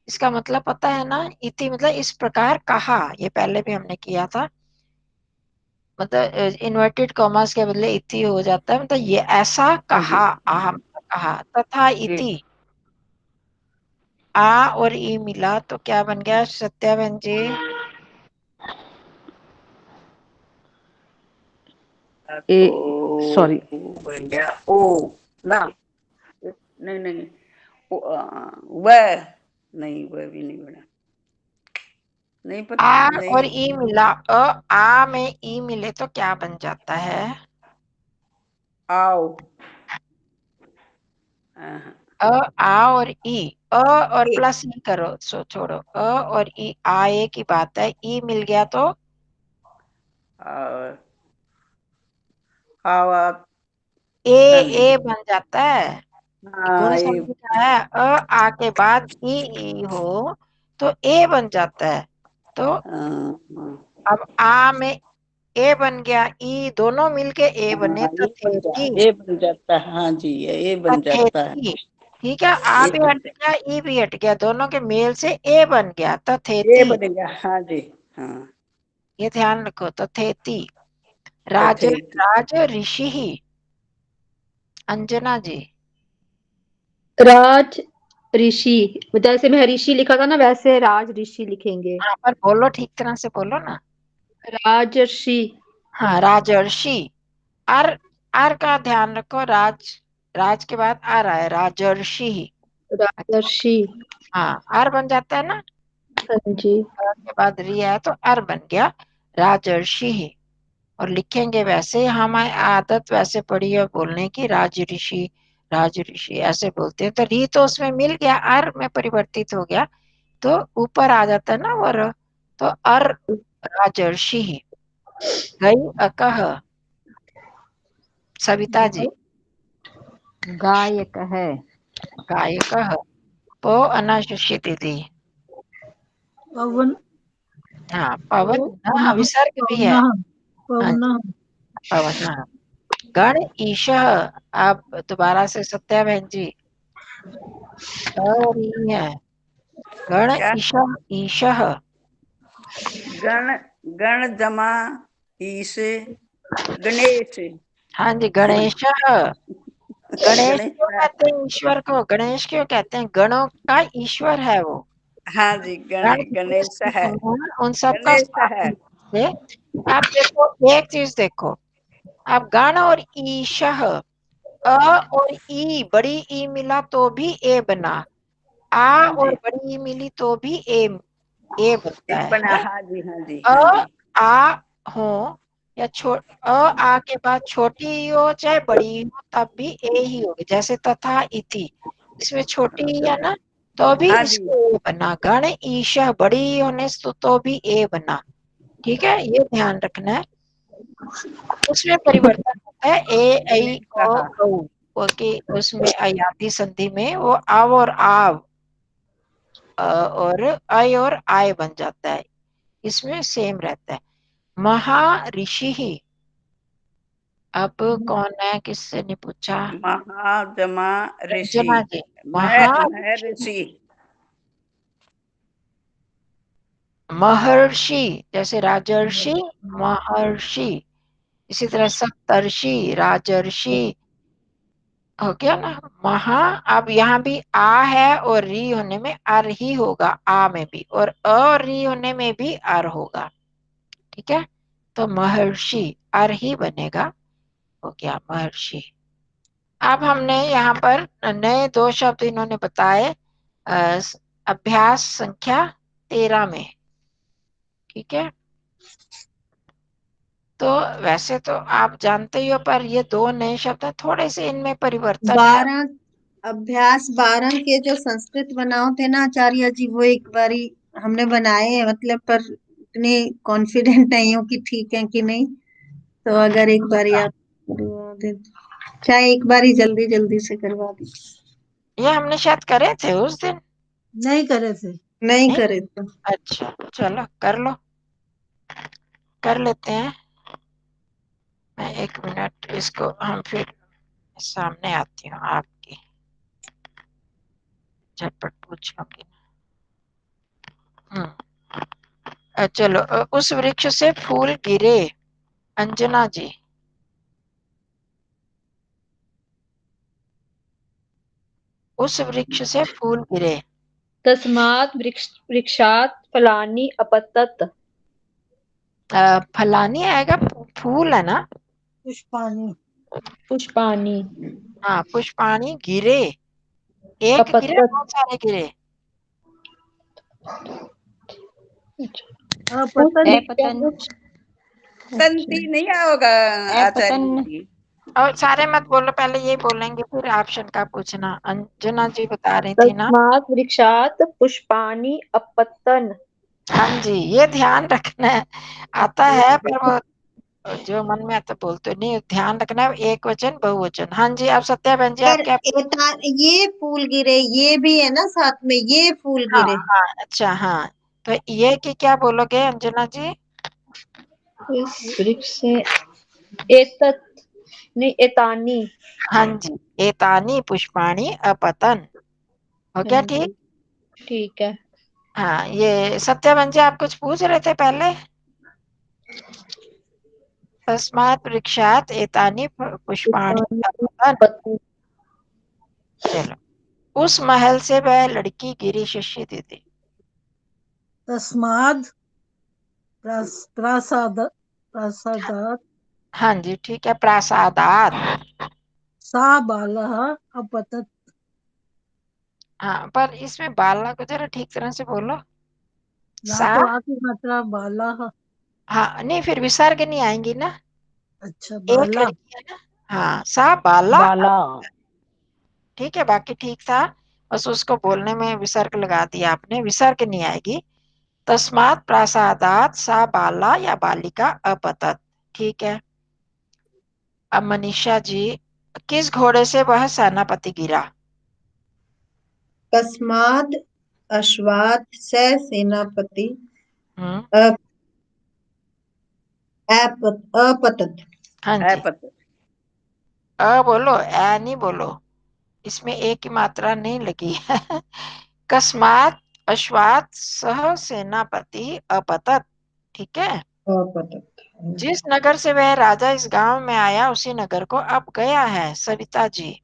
Speaker 1: इसका मतलब पता है ना, इति मतलब इस प्रकार कहा, ये पहले भी हमने किया था, मतलब इन्वर्टेड कॉमास के बदले इति हो जाता है, मतलब ये ऐसा कहा, आह कहा, तथा इति, आ और ई मिला तो क्या बन गया सत्या बहन जी?
Speaker 6: सॉरी,
Speaker 5: बन गया ओ ना, नहीं नहीं, वह नहीं, वह भी नहीं बना, नहीं
Speaker 1: आ
Speaker 5: पता
Speaker 1: और
Speaker 5: नहीं।
Speaker 1: ई मिला, आ में ई मिले तो क्या बन जाता है?
Speaker 5: आओ,
Speaker 1: आ और ई, और प्लस ई करो, सो छोड़ो, और ई, आए की बात है, ई मिल गया तो
Speaker 5: हवा,
Speaker 1: ए बन जाता है। गुण
Speaker 5: हाँ ये,
Speaker 1: संधि का है, आ के बाद ई हो तो ए बन जाता है। तो अब आ में ए बन गया, ई दोनों मिलके ए बने, तथेती,
Speaker 5: ये बन जाता है, हाँ जी, ये बन जाता है,
Speaker 1: तथेती, ठीक है, आ
Speaker 5: ये
Speaker 1: भी
Speaker 5: बन
Speaker 1: हट गया, ई भी हट गया, दोनों के मेल से ए बन गया,
Speaker 5: ये
Speaker 1: तथेती,
Speaker 5: बनेगा, हाँ जी, हाँ,
Speaker 1: ये ध्यान रखो, तथेती। राज,
Speaker 5: तथेती,
Speaker 1: राज ऋषि ही, अंजना जी,
Speaker 2: राज ऋषि, जैसे मैं ऋषि लिखा था ना वैसे राज ऋषि लिखेंगे।
Speaker 1: यहाँ पर बोलो, ठीक तरह से बोलो ना।
Speaker 2: राजर्षि,
Speaker 1: हाँ, राजर्षि, अर, अर का ध्यान रखो, राज के बाद आ रहा है, राजर्षि ही,
Speaker 2: राजर्षि,
Speaker 1: हाँ, अर बन जाता है ना,
Speaker 2: हाँ जी,
Speaker 1: अर के बाद री है तो अर बन गया, राजर्षि ही। और लिखेंगे वैसे, हमारी आदत वैसे पड़ी है बोलने की, राज ऋषि ऐसे बोलते हैं, तो री तो उसमें मिल गया, अर में परिवर्तित हो गया, तो ऊपर आ जाता है ना वो तो अर, राजर्षि ही। गई अकह, सविता जी,
Speaker 3: गायक है,
Speaker 1: गायकः, पो अनाशिष्यति,
Speaker 7: पवन,
Speaker 1: हाँ, पवन, हाँ,
Speaker 7: पवनः,
Speaker 1: विसर्ग भी है,
Speaker 7: पवनः,
Speaker 1: हाँ जी,
Speaker 7: पवनः,
Speaker 1: पवन, हाँ। गण ईशः, आप दोबारा से सत्या बहन जी, और ई है, गण
Speaker 5: क्या,
Speaker 1: ईशः, ईशः,
Speaker 5: गण, गण जमा ईश, गणेश,
Speaker 1: हाँ जी, गणेशः, गणेश
Speaker 5: गणेश,
Speaker 1: क्यों कहते हैं ईश्वर को, गणेश क्यों कहते हैं, गणों का ईश्वर है वो,
Speaker 5: हाँ जी,
Speaker 1: गण जितने
Speaker 5: गणेश है,
Speaker 1: समूह हैं, उन सबका
Speaker 5: गणेश है,
Speaker 1: स्थान से। आप देखो, एक चीज देखो, आप गण और ईशः, अ और ई, बड़ी ई मिला तो भी ए बना, आ
Speaker 5: हाँ
Speaker 1: और
Speaker 5: जी,
Speaker 1: बड़ी ई मिली तो भी ए बनता
Speaker 5: एक बना,
Speaker 1: है।
Speaker 5: हाँ जी, हाँ जी,
Speaker 1: अ,
Speaker 5: हाँ जी,
Speaker 1: आ हो या आ के बाद छोटी ई हो चाहे बड़ी ई हो, तब भी ए ही होगी, जैसे तथा इति, इसमें छोटी ई है ना, तो भी
Speaker 5: हाँ जी,
Speaker 1: इसको ए बना, गण ईश, बड़ी ई होने से तो भी ए बना, ठीक है, ये ध्यान रखना है। उसमें परिवर्तन होता है ए ऐ ओ औ, क्योंकि उसमें अयाती संधि में वो आव और आव और ऐ और आय बन जाता है, इसमें सेम रहता है। महर्षि ही, अब कौन है, किससे ने पूछा?
Speaker 5: महाजमा ऋषि,
Speaker 1: जना जी।
Speaker 5: मैं ऋषि।
Speaker 1: महर्षि, जैसे राजर्षि, महर्षि, इसी तरह सप्तर्षि, राजर्षि, हो गया ना। महा, अब यहाँ भी आ है और री होने में अर ही होगा, आ में भी, और अ और री होने में भी अर होगा। ठीक है, तो महर्षि अर ही बनेगा, हो गया महर्षि। अब हमने यहाँ पर नए 2 शब्द इन्होंने बताए अभ्यास संख्या 13 में। ठीक है, तो वैसे तो आप जानते ही हो, पर ये 2 नए शब्द हैं, थोड़े से इनमें परिवर्तन है।
Speaker 4: 12 अभ्यास 12 के जो संस्कृत बनाओ थे ना आचार्य जी, वो एक बारी हमने बनाए हैं, मतलब पर इतने कॉन्फिडेंट नहीं हूँ कि ठीक है कि नहीं, तो अगर एक बारी आप करवा दे, चाहे एक बारी जल्दी जल्दी से करवा दीजिए।
Speaker 1: ये हमने शायद करे थे उस दिन।
Speaker 7: नहीं करे थे।
Speaker 4: नहीं
Speaker 1: नहीं?
Speaker 4: करे तो
Speaker 1: अच्छा, चलो कर लो, कर लेते हैं। मैं 1 मिनट, इसको हम फिर सामने आती हूँ आपकी, झटपट पूछ लूंगी। चलो, उस वृक्ष से फूल गिरे, अंजना जी। उस वृक्ष से फूल गिरे।
Speaker 2: तस्मात् वृक्षात् फलानि अपतत।
Speaker 1: फलानी आएगा, फूल है ना।
Speaker 7: पुष्पानी।
Speaker 2: पुष्पाणि
Speaker 1: हाँ, पुष्पाणी गिरे, एक गिरे,
Speaker 2: अपतत।
Speaker 1: बहुत सारे गिरे।
Speaker 2: उस
Speaker 7: पतन।
Speaker 3: अपतन।
Speaker 2: वृक्ष
Speaker 5: तंती नहीं होगा
Speaker 3: अपतन।
Speaker 5: आचार्य जी।
Speaker 1: और सारे मत बोलो, पहले ये बोलेंगे फिर ऑप्शन का पूछना। अंजना जी बता रही थी ना।
Speaker 2: तस्मात् वृक्षात् पुष्पाणि अपतन।
Speaker 1: हाँ जी, ये ध्यान रखना है, आता है पर वो जो मन में आता बोलते नहीं, ध्यान रखना है, एक वचन बहुवचन। हाँ जी, आप सत्या बहन जी, आप
Speaker 4: पर
Speaker 1: क्या?
Speaker 4: ये फूल गिरे, ये भी है ना साथ में, ये फूल
Speaker 1: हाँ
Speaker 4: गिरे।
Speaker 1: हाँ, अच्छा हाँ, तो ये की क्या बोलोगे अंजना जी?
Speaker 2: इस वृक्ष से एतत् नहीं एतानी।
Speaker 1: हाँ जी, एतानी पुष्पाणि अपतन, हो गया
Speaker 2: हाँ
Speaker 1: ठीक।
Speaker 2: जी, ठीक है।
Speaker 1: हाँ, ये सत्या बहन जी, आप कुछ पूछ रहे थे पहले। तस्मात् वृक्षात् एतानि पुष्पाणि
Speaker 2: पुष्पाणि
Speaker 1: अपतन।
Speaker 2: अपतन।
Speaker 1: चलो, उस महल से वह लड़की गिरी, शशि दीदी।
Speaker 7: तस्माद प्रासाद प्रासादात
Speaker 1: हाँ जी, ठीक है, प्रासादात।
Speaker 7: सा बालः अपतत।
Speaker 1: हाँ, पर इसमें बाला को जरा ठीक तरह से बोलो।
Speaker 7: यहाँ
Speaker 1: सा,
Speaker 7: तो आखिरी मात्रा बालः।
Speaker 1: हाँ नहीं, फिर विसर्ग नहीं आएंगी ना,
Speaker 7: अच्छा,
Speaker 1: एक
Speaker 7: बाला।
Speaker 1: लड़की है ना। हाँ, सा बाला।
Speaker 6: बाला।
Speaker 1: ठीक है, बाकी ठीक था, बस उसको बोलने में विसर्ग लगा दिया आपने, विसर्ग नहीं आएगी। तस्मात् प्रासादात सा बाला या बालिका अपतत। ठीक है, अब मनीषा जी, किस घोड़े से वह सेनापति गिरा?
Speaker 4: तस्माद अश्वात से सेनापति
Speaker 1: हम्म,
Speaker 4: अप- अपतत।
Speaker 1: हाँ
Speaker 5: है
Speaker 1: जी,
Speaker 5: पता।
Speaker 1: बोलो, ए नहीं बोलो, इसमें एक की मात्रा नहीं लगी है। कस्मात अश्वात सह सेनापति अपतत। ठीक है,
Speaker 4: अपतत।
Speaker 1: जिस नगर से वह राजा इस गांव में आया, उसी नगर को अब गया है, सविता जी।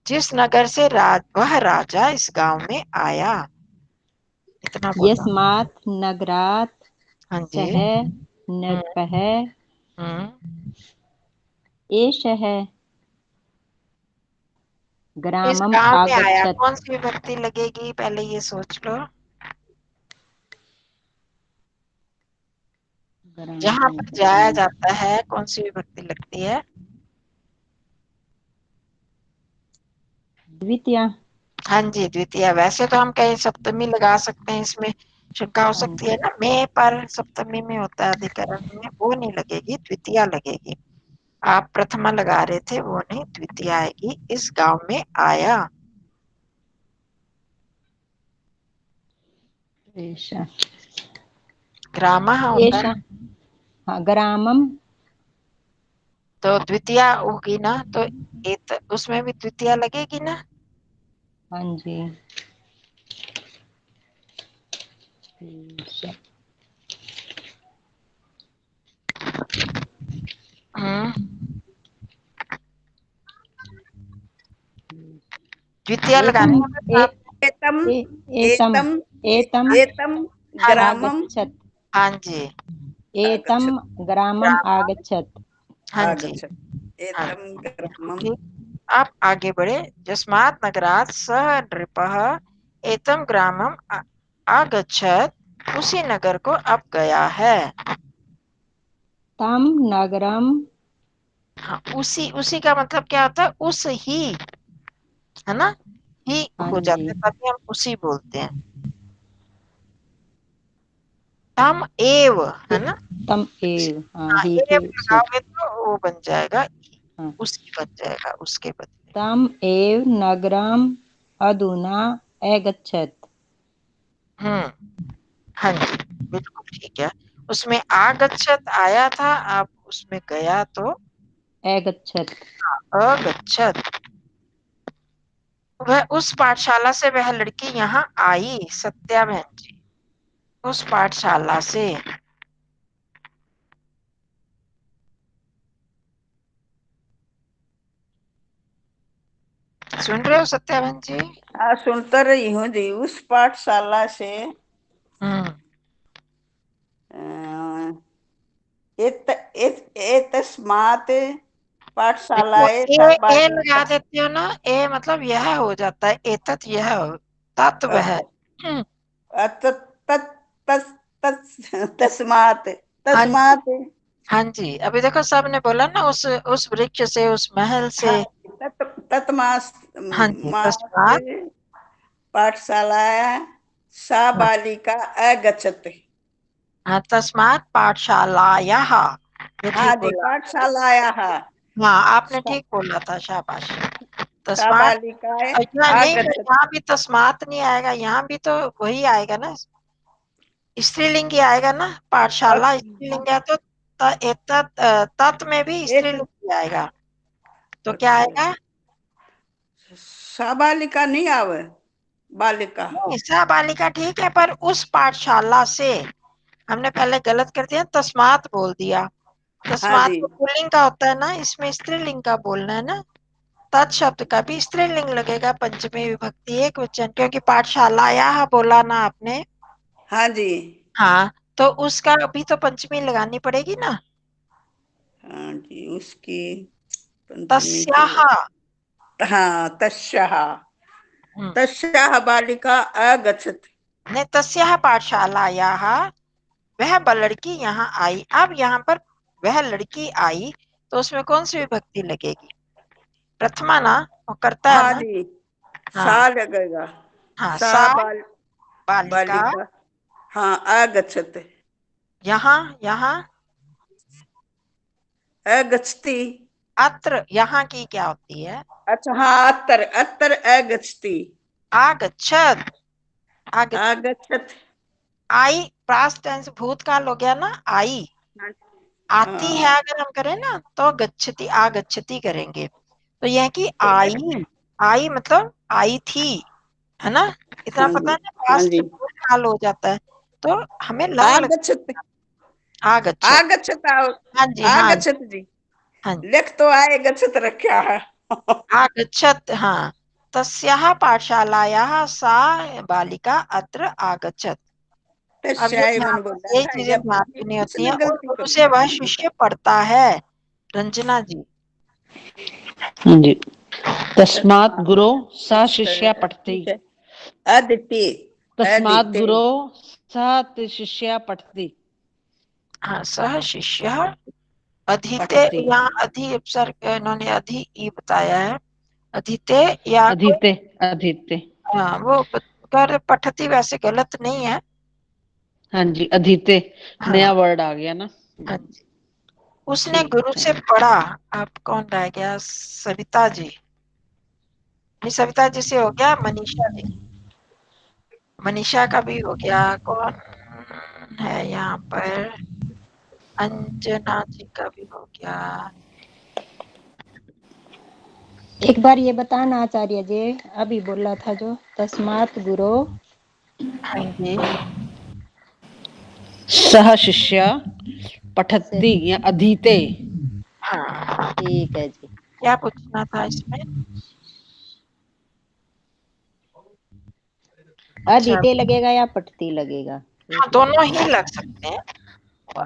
Speaker 1: जिस नगर से वह राजा इस गांव में आया, इतना बोलो।
Speaker 3: यस्मात् नगरात्
Speaker 1: हाँ जी।
Speaker 3: सः
Speaker 1: हम्म,
Speaker 3: नृपः
Speaker 1: हम्म,
Speaker 3: एषः
Speaker 1: इस
Speaker 3: ग्रामम्
Speaker 1: गांव में आया,
Speaker 3: आगच्छत्।
Speaker 1: कौन सी विभक्ति लगेगी, पहले ये सोच लो। जहां पर जाया जाता है, कौन सी विभक्ति लगती है?
Speaker 3: द्वितीया।
Speaker 1: हाँ जी, द्वितीय। वैसे तो हम कहीं सप्तमी लगा सकते हैं इसमें, शंका हो
Speaker 3: हाँ
Speaker 1: सकती
Speaker 3: जी।
Speaker 1: है ना, में पर सप्तमी में होता है अधिकरण में, वो नहीं लगेगी, द्वितीया लगेगी। आप प्रथमा लगा रहे थे, वो नहीं, द्वितीया आएगी। इस गांव में आया,
Speaker 3: एषा
Speaker 1: ग्राम होता है
Speaker 3: एषा
Speaker 1: ना,
Speaker 3: हाँ ग्रामम।
Speaker 1: तो द्वितीया होगी ना, तो उसमें भी द्वितीया लगेगी ना।
Speaker 3: हाँ जी। एषा
Speaker 1: हम्म, द्वितीया
Speaker 3: एतम
Speaker 1: लगाने का
Speaker 3: ए,
Speaker 1: साथ में।
Speaker 5: एतम
Speaker 3: ए, एतम
Speaker 5: एतम
Speaker 3: एतम
Speaker 5: एतम
Speaker 1: हाँ
Speaker 5: ग्रामम
Speaker 3: आगच्छत्।
Speaker 1: हाँ जी,
Speaker 3: एतम
Speaker 5: आगच्छत्
Speaker 3: ग्रामम
Speaker 1: ग्राम,
Speaker 3: आगच्छत्।
Speaker 1: हाँ जी,
Speaker 5: आगच्छत्
Speaker 1: हाँ
Speaker 5: एतम ग्रामम।
Speaker 1: ठीक। आप आगे बढ़े। यस्मात् नगरात् सः नृपः एतम ग्रामम आगच्छत्, उसी नगर को अब गया है।
Speaker 3: तम नगरम।
Speaker 1: हाँ, उसी का मतलब क्या होता है, उस ही, है ना, ही
Speaker 3: हाँ
Speaker 1: हो
Speaker 3: जी।
Speaker 1: जाता है, तभी हम उसी बोलते हैं। तम एव, है ना,
Speaker 3: तम एव हाँ
Speaker 1: हाँ,
Speaker 3: ही
Speaker 1: एव
Speaker 3: के सूत्र।
Speaker 1: लगाओगे तो वो बन जाएगा,
Speaker 3: हाँ
Speaker 1: उसी बन जाएगा, उसके बदले।
Speaker 3: तम एव नगरम अधुना अगच्छत्।
Speaker 1: हाँ जी, बिल्कुल ठीक है। उसमें आगच्छत आया था, अब उसमें गया तो
Speaker 3: अगच्छत्।
Speaker 1: अगच्छत। वह उस पाठशाला से वह लड़की यहाँ आई, सत्या बहन जी, उस पाठशाला से। सुन रहे हो सत्या बहन जी?
Speaker 5: हाँ सुनता रही हूँ जी। उस पाठशाला से
Speaker 1: हम्म,
Speaker 5: एतस्मात्
Speaker 1: देखो
Speaker 5: पाठशालाए सा
Speaker 1: ए लगा
Speaker 5: बालिका।
Speaker 1: देते हो ना, ए मतलब यह हो जाता है, एतत यह तत्व है।
Speaker 5: तत् तत् तस् तस्मात्
Speaker 1: हाँ जी,
Speaker 5: तस्मात्।
Speaker 1: हाँ जी, अभी देखो सबने बोला ना, उस वृक्ष से, उस महल से।
Speaker 5: हाँ तत्मास
Speaker 1: हाँ जी,
Speaker 5: मास
Speaker 1: तस्मात्,
Speaker 5: पाठशालाया सा
Speaker 1: हाँ,
Speaker 5: बालिका अगच्छत्।
Speaker 1: हाँ, तस्मात् पाठशालायाः, ये
Speaker 5: हाँ
Speaker 1: ठीक
Speaker 5: जी
Speaker 1: बोला।
Speaker 5: पाठशालाया
Speaker 1: हाँ, आपने ठीक बोला था, शाबाश।
Speaker 5: सा
Speaker 1: तस्मात्,
Speaker 5: बालिकाए
Speaker 1: यहाँ नहीं,
Speaker 5: आगच्छत्।
Speaker 1: यहाँ भी तस्मात् नहीं आएगा, यहाँ भी तो वही आएगा ना, स्त्रीलिंग ही आएगा ना, पाठशाला स्त्रीलिंग है तो तत् में भी
Speaker 5: एक
Speaker 1: स्त्रीलिंग ही आएगा, तो क्या
Speaker 5: अच्छा
Speaker 1: आएगा?
Speaker 5: सा बालिका नहीं आवे, बालिका।
Speaker 1: नहीं, सा बालिका ठीक है, पर उस पाठशाला से, हमने पहले गलत कर दिया, तस्मात् बोल दिया।
Speaker 5: हाँ
Speaker 1: तस्मात्
Speaker 5: जी
Speaker 1: तो पुल्लिंग का होता है ना, इसमें स्त्रीलिंग का बोलना है ना, तत् शब्द का भी स्त्रीलिंग लगेगा, पंचमी विभक्ति एक वचन, क्योंकि पाठशाला यह बोला ना आपने।
Speaker 5: हाँ जी
Speaker 1: हाँ, तो उसका भी तो पंचमी लगानी पड़ेगी ना,
Speaker 5: हाँ जी उसकी पंचमी तो।
Speaker 1: तस्याः।
Speaker 5: हाँ तस्याः
Speaker 1: हम्म,
Speaker 5: तस्याः बालिका अगच्छत्।
Speaker 1: नहीं, तस्याः पाठशालायाः, वह लड़की यहाँ आई। अब यहाँ पर वह लड़की आई, तो उसमें कौन सी विभक्ति लगेगी? प्रथमा ना, वो करता है
Speaker 5: हाँ
Speaker 1: ना।
Speaker 5: जी
Speaker 1: हाँ
Speaker 5: सा लगेगा।
Speaker 1: हाँ,
Speaker 5: सा
Speaker 1: सा बालिका,
Speaker 5: बालिका हाँ अगच्छत्।
Speaker 1: यहाँ यहाँ
Speaker 5: अगच्छति।
Speaker 1: अत्र, यहाँ की क्या होती है?
Speaker 5: अच्छा हाँ अत्र अत्र अगच्छति।
Speaker 1: आगच्छत्, आगच्छत्,
Speaker 5: आगच्छत्।
Speaker 1: आई पास्ट टेंस भूतकाल हो गया ना, आई, आती है,
Speaker 5: हाँ
Speaker 1: अगर हम करें ना तो गच्छति, आगच्छति करेंगे, तो यह की आई, आई मतलब आई थी, है ना, इतना
Speaker 5: हाँ
Speaker 1: पता
Speaker 5: जी
Speaker 1: है ना,
Speaker 5: हाँ
Speaker 1: पास्ट
Speaker 5: जी
Speaker 1: भूतकाल हो जाता है, तो हमें लंग लग,
Speaker 5: आगच्छत्।
Speaker 1: आगच्छत्।
Speaker 5: आगच्छत्
Speaker 1: हाँ जी, हाँ जी,
Speaker 5: आगच्छत् जी।
Speaker 1: हाँ जी,
Speaker 5: लिख तो आए गच्छत रखा है।
Speaker 1: आगच्छत्, हाँ, तस्याः पाठशालायाः सा बालिका अत्र आगच्छत्। अब ये
Speaker 5: तस्याय
Speaker 1: ध्यान,
Speaker 5: मन बोला
Speaker 1: यही
Speaker 5: था
Speaker 1: चीजें
Speaker 5: या
Speaker 1: ध्यान देनी होती
Speaker 5: किसने
Speaker 1: हैं, और
Speaker 5: गलती
Speaker 1: गुरु
Speaker 5: कर
Speaker 1: से वह
Speaker 5: दी।
Speaker 1: शिष्य पढ़ता है। रंजना जी,
Speaker 6: हाँ जी। तस्मात्
Speaker 5: तस्मात्
Speaker 6: गुरो सा शिष्या पठति।
Speaker 5: ठीक है। अदिति
Speaker 6: तस्मात्
Speaker 5: अदिति
Speaker 6: गुरो सा शिष्या पठति।
Speaker 1: हाँ, सह शिष्य अधीते,
Speaker 6: पठति।
Speaker 1: यहाँ अधि उपसर्ग, इन्होंने अधि ई बताया है, अधीते या कोई,
Speaker 6: अधीते अधीते।
Speaker 1: हाँ, वो कर पठती वैसे गलत नहीं है,
Speaker 6: हाँ जी, अधीते
Speaker 1: हाँ।
Speaker 6: नया वर्ड आ गया ना।
Speaker 1: हाँ जी। उसने
Speaker 6: ठीक
Speaker 1: गुरु
Speaker 6: है।
Speaker 1: से पढ़ा। अब कौन रह गया? सविता जी। नहीं, सविता जी से हो गया। मनीषा जी, मनीषा का भी हो गया। कौन है यहाँ पर? अंजना जी का भी हो गया।
Speaker 3: एक बार ये बताना आचार्य जी, अभी बोला था जो तस्मात् गुरो।
Speaker 1: हाँ जी।
Speaker 6: सह शिष्य पठती या अधीते।
Speaker 1: हाँ,
Speaker 3: ठीक है जी।
Speaker 1: क्या पूछना था इसमें? अच्छा,
Speaker 3: अधीते लगेगा या पठती लगेगा?
Speaker 1: हाँ, दोनों ही लग सकते हैं।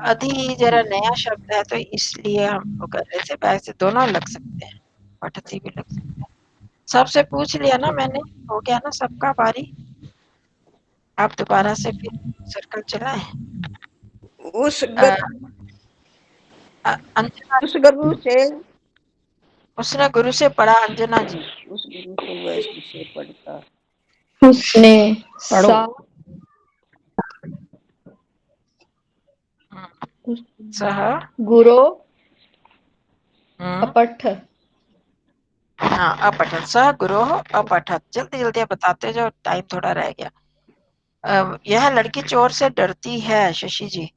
Speaker 1: अधि जरा नया शब्द है तो इसलिए हम वो कर रहे थे। वैसे दोनों लग सकते हैं, पठती भी लग सकते हैं। सबसे पूछ लिया ना मैंने, हो गया ना सबका बारी। आप दोबारा से फिर सर्कल चलाएं।
Speaker 5: उस
Speaker 1: अ, अंजना
Speaker 5: उस गुरु से,
Speaker 1: उसने गुरु से पढ़ा। अंजना जी,
Speaker 5: उस गुरु से वैसे से पढ़ता।
Speaker 2: उसने
Speaker 6: पढ़ो।
Speaker 2: सा
Speaker 1: सह
Speaker 2: गुरो
Speaker 1: हम्म,
Speaker 2: अपठ
Speaker 1: हाँ, अपठन। सह गुरो अपठत। जल्दी जल्दी आप बताते जाओ, टाइम थोड़ा रह गया। यह लड़की चोर से डरती है। शशि जी,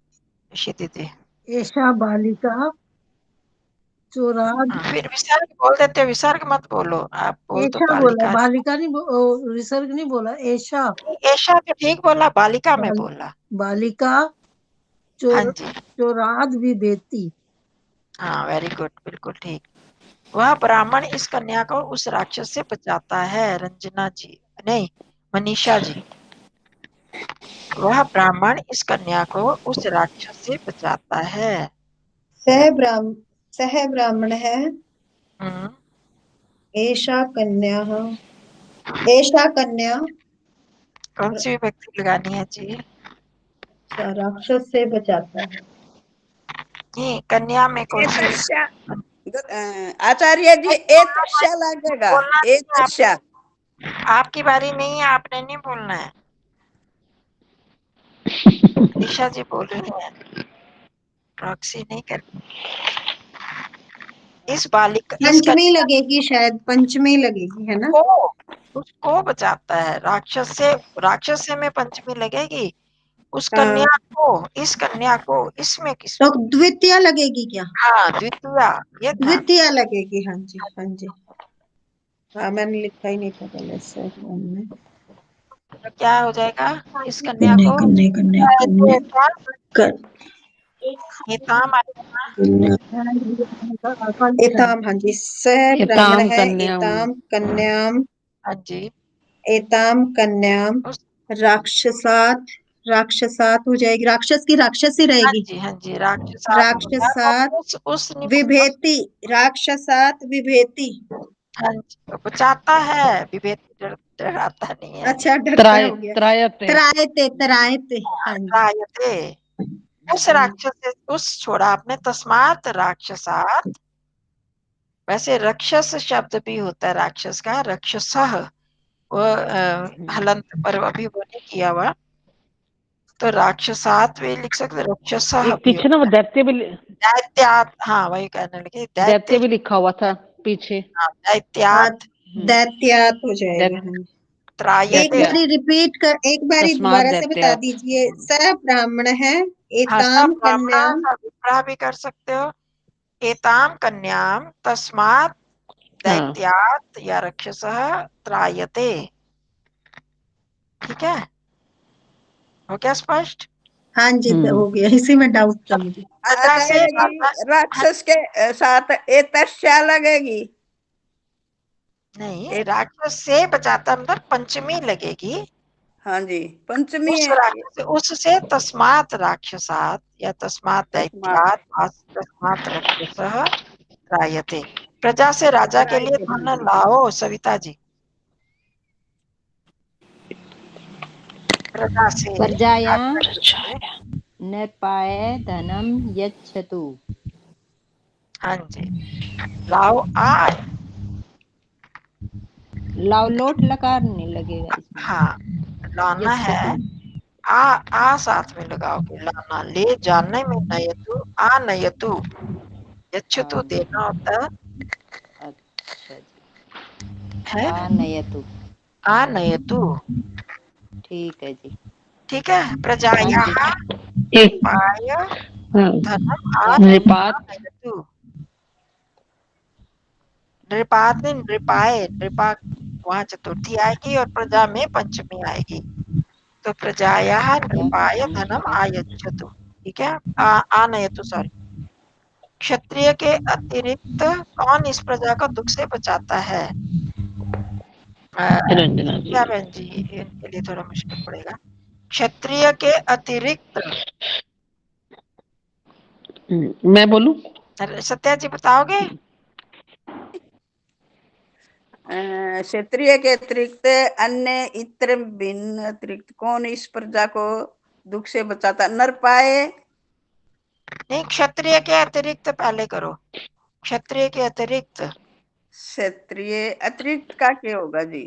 Speaker 1: शशि दीदी।
Speaker 7: एषा बालिका चोराद।
Speaker 1: फिर विसर्ग बोल देते हो। विसर्ग मत बोलो, आप बोल दो
Speaker 7: ऐशा बोला,
Speaker 1: बालिका।
Speaker 7: बालिका नहीं विसर्ग नहीं बोला, ऐशा।
Speaker 1: ऐशा तो ठीक बोला, बालिका में
Speaker 7: बाल,
Speaker 1: बोला।
Speaker 7: बालिका
Speaker 1: हाँ
Speaker 7: चोर
Speaker 1: जी,
Speaker 7: चोराद विभेति।
Speaker 1: हाँ, वेरी गुड, बिल्कुल ठीक। वह ब्राह्मण इस कन्या को उस राक्षस से बचाता है। रंजना जी, नहीं, मनीषा जी। वह ब्राह्मण इस कन्या को उस राक्षस से बचाता है।
Speaker 4: सह ब्राह्मण है।
Speaker 1: हम्म,
Speaker 4: एषा कन्या, एषा कन्या
Speaker 1: कौन सी विभक्ति लगानी है जी?
Speaker 4: राक्षस से बचाता है।
Speaker 1: ये कन्या में कौन सी?
Speaker 5: एतस्या, आचार्य जी, एतस्या लगेगा।
Speaker 1: बोलना नहीं है
Speaker 5: एतस्या।
Speaker 1: आपकी बारी नहीं है, आपने नहीं बोलना है। निशा जी बोल रही है, प्रॉक्सी नहीं करनी। इस बालिका, इस
Speaker 4: पंचमी लगेगी शायद, पंचमी लगेगी, है ना?
Speaker 1: उसको बचाता है राक्षस से। राक्षस से में पंचमी लगेगी। उस
Speaker 4: हाँ,
Speaker 1: कन्या को, इस कन्या को, इसमें किस?
Speaker 4: तो द्वितीय लगेगी क्या?
Speaker 1: हाँ, द्वितीया, ये ध्यान।
Speaker 4: द्वितीय लगेगी। हाँ जी, हाँ जी। हाँ, मैंने लिखा ही नहीं था पहले से में।
Speaker 1: तो क्या हो जाएगा? इस कन्या
Speaker 4: कन्या
Speaker 1: को
Speaker 4: कन्या कन्या कन्या कर
Speaker 1: हिताम आएगा ना।
Speaker 4: एताम, हाँ जी। सह ब्राह्मण
Speaker 6: एताम
Speaker 4: है।
Speaker 6: कन्याम।
Speaker 4: एताम कन्याम,
Speaker 1: हाँ जी,
Speaker 4: एताम कन्याम
Speaker 1: उस,
Speaker 4: राक्षसात, राक्षसात हो जाएगी। राक्षस की राक्षस ही
Speaker 1: हाँ
Speaker 4: रहेगी।
Speaker 1: जी, हाँ जी, राक्षसात हो गया।
Speaker 4: राक्षसात
Speaker 1: और उस नहीं बोला।
Speaker 4: विभेति, राक्षसात विभेति।
Speaker 1: हाँ जी, तो बचाता है। विभेद डराता नहीं है।
Speaker 4: अच्छा, डरता हो गया।
Speaker 6: त्रायते।
Speaker 4: त्रायते, त्रायते, हाँ जी।
Speaker 1: रायते, उस राक्षस से, उस छोड़ा आपने। तस्मात राक्षसात। वैसे राक्षस शब्द भी होता है राक्षस का, रक्षसः। वो हलंत पर अभी वो नहीं किया हुआ, तो राक्षसात भी लिख सकते, रक्षसः
Speaker 6: एक
Speaker 1: भी
Speaker 6: पीछे ना वो
Speaker 1: होता है।
Speaker 6: दैत्य
Speaker 1: दैत्यात, हाँ, वही कहने लगे, दैत्य।
Speaker 6: भी लिखा हुआ था पीछे।
Speaker 1: हाँ,
Speaker 4: हाँ,
Speaker 1: दैत्यात।
Speaker 4: दैत्यात हो जाएगा।
Speaker 6: दैत्य।
Speaker 4: हाँ जी। एक
Speaker 1: त्रायते।
Speaker 4: बारी रिपीट कर, एक बारी
Speaker 6: तस्मात
Speaker 4: दोबारा से बता
Speaker 6: दैत्यात्।
Speaker 4: दीजिए। सह ब्राह्मण है।
Speaker 1: हाँ, सब
Speaker 4: एताम
Speaker 1: ब्राह्मणा
Speaker 4: कन्याम,
Speaker 1: का विग्रह भी कर सकते हो। एताम कन्याम तस्मात्
Speaker 6: हाँ।
Speaker 1: दैत्यात् या रक्षसः त्रायते। ठीक है, हो गया स्पष्ट?
Speaker 4: हाँ जी, हो गया। इसी में डाउट था मुझे।
Speaker 1: प्रजा से
Speaker 5: आचार्य जी,
Speaker 1: राजा।
Speaker 5: राक्षस के साथ एतस्या लगेगी।
Speaker 1: नहीं, राक्षस से बचाता मतलब पंचमी लगेगी।
Speaker 5: हाँ जी, पंचमी
Speaker 1: उस
Speaker 5: है।
Speaker 1: राक्षस, उससे तस्मात् राक्षसात् या तस्मात्
Speaker 5: तस्मात्
Speaker 1: दैत्यात् तस्मात् राक्षसः त्रायते। प्रजा से राजा के लिए
Speaker 5: त्रायते।
Speaker 1: धन लाओ। सविता जी, प्रजा से
Speaker 3: प्रजाया
Speaker 1: राजा के लिए।
Speaker 3: नृपाय धनम यच्छतु।
Speaker 1: हाँ जी, लाओ आय।
Speaker 3: लाव लोट लकार नहीं लगेगा इसमें।
Speaker 1: हाँ, लाना है।
Speaker 3: यच्छतु।
Speaker 1: आ साथ में लगाओगे, लाना, ले जाने में नयतु, आ नयतु, यच्छतु
Speaker 3: हाँ।
Speaker 1: देना होता
Speaker 3: अच्छा जी।
Speaker 1: है,
Speaker 3: आनयतु।
Speaker 1: आ नयतु।
Speaker 3: ठीक है जी।
Speaker 1: ठीक है,
Speaker 3: हाँ
Speaker 1: प्रजाया
Speaker 3: जी।
Speaker 6: ठीक।
Speaker 1: पाय
Speaker 6: हाँ,
Speaker 1: धनम आ
Speaker 6: निपात।
Speaker 1: नयतु। नृपात में नृपाए, नृपा वहां चतुर्थी आएगी और प्रजा में पंचमी आएगी, तो प्रजाया
Speaker 3: प्रजा
Speaker 1: नृपाय धनम
Speaker 3: ठीक है।
Speaker 1: आयच्छतु। ठीक है, आनयतु, सॉरी। क्षत्रिय के अतिरिक्त कौन इस प्रजा को दुख से बचाता है?
Speaker 6: रंजना जी।
Speaker 1: क्या बहन जी, इनके लिए थोड़ा मुश्किल पड़ेगा। क्षत्रिय के अतिरिक्त,
Speaker 6: मैं बोलूं?
Speaker 1: सत्या जी बताओगे?
Speaker 5: क्षत्रिय के अतिरिक्त अन्य इतर भिन्न अतिरिक्त कौन इस प्रजा को दुख से बचाता? नर पाए।
Speaker 1: नहीं, क्षत्रिय के अतिरिक्त पहले करो, क्षत्रिय के अतिरिक्त।
Speaker 5: क्षत्रिय अतिरिक्त का क्या होगा जी?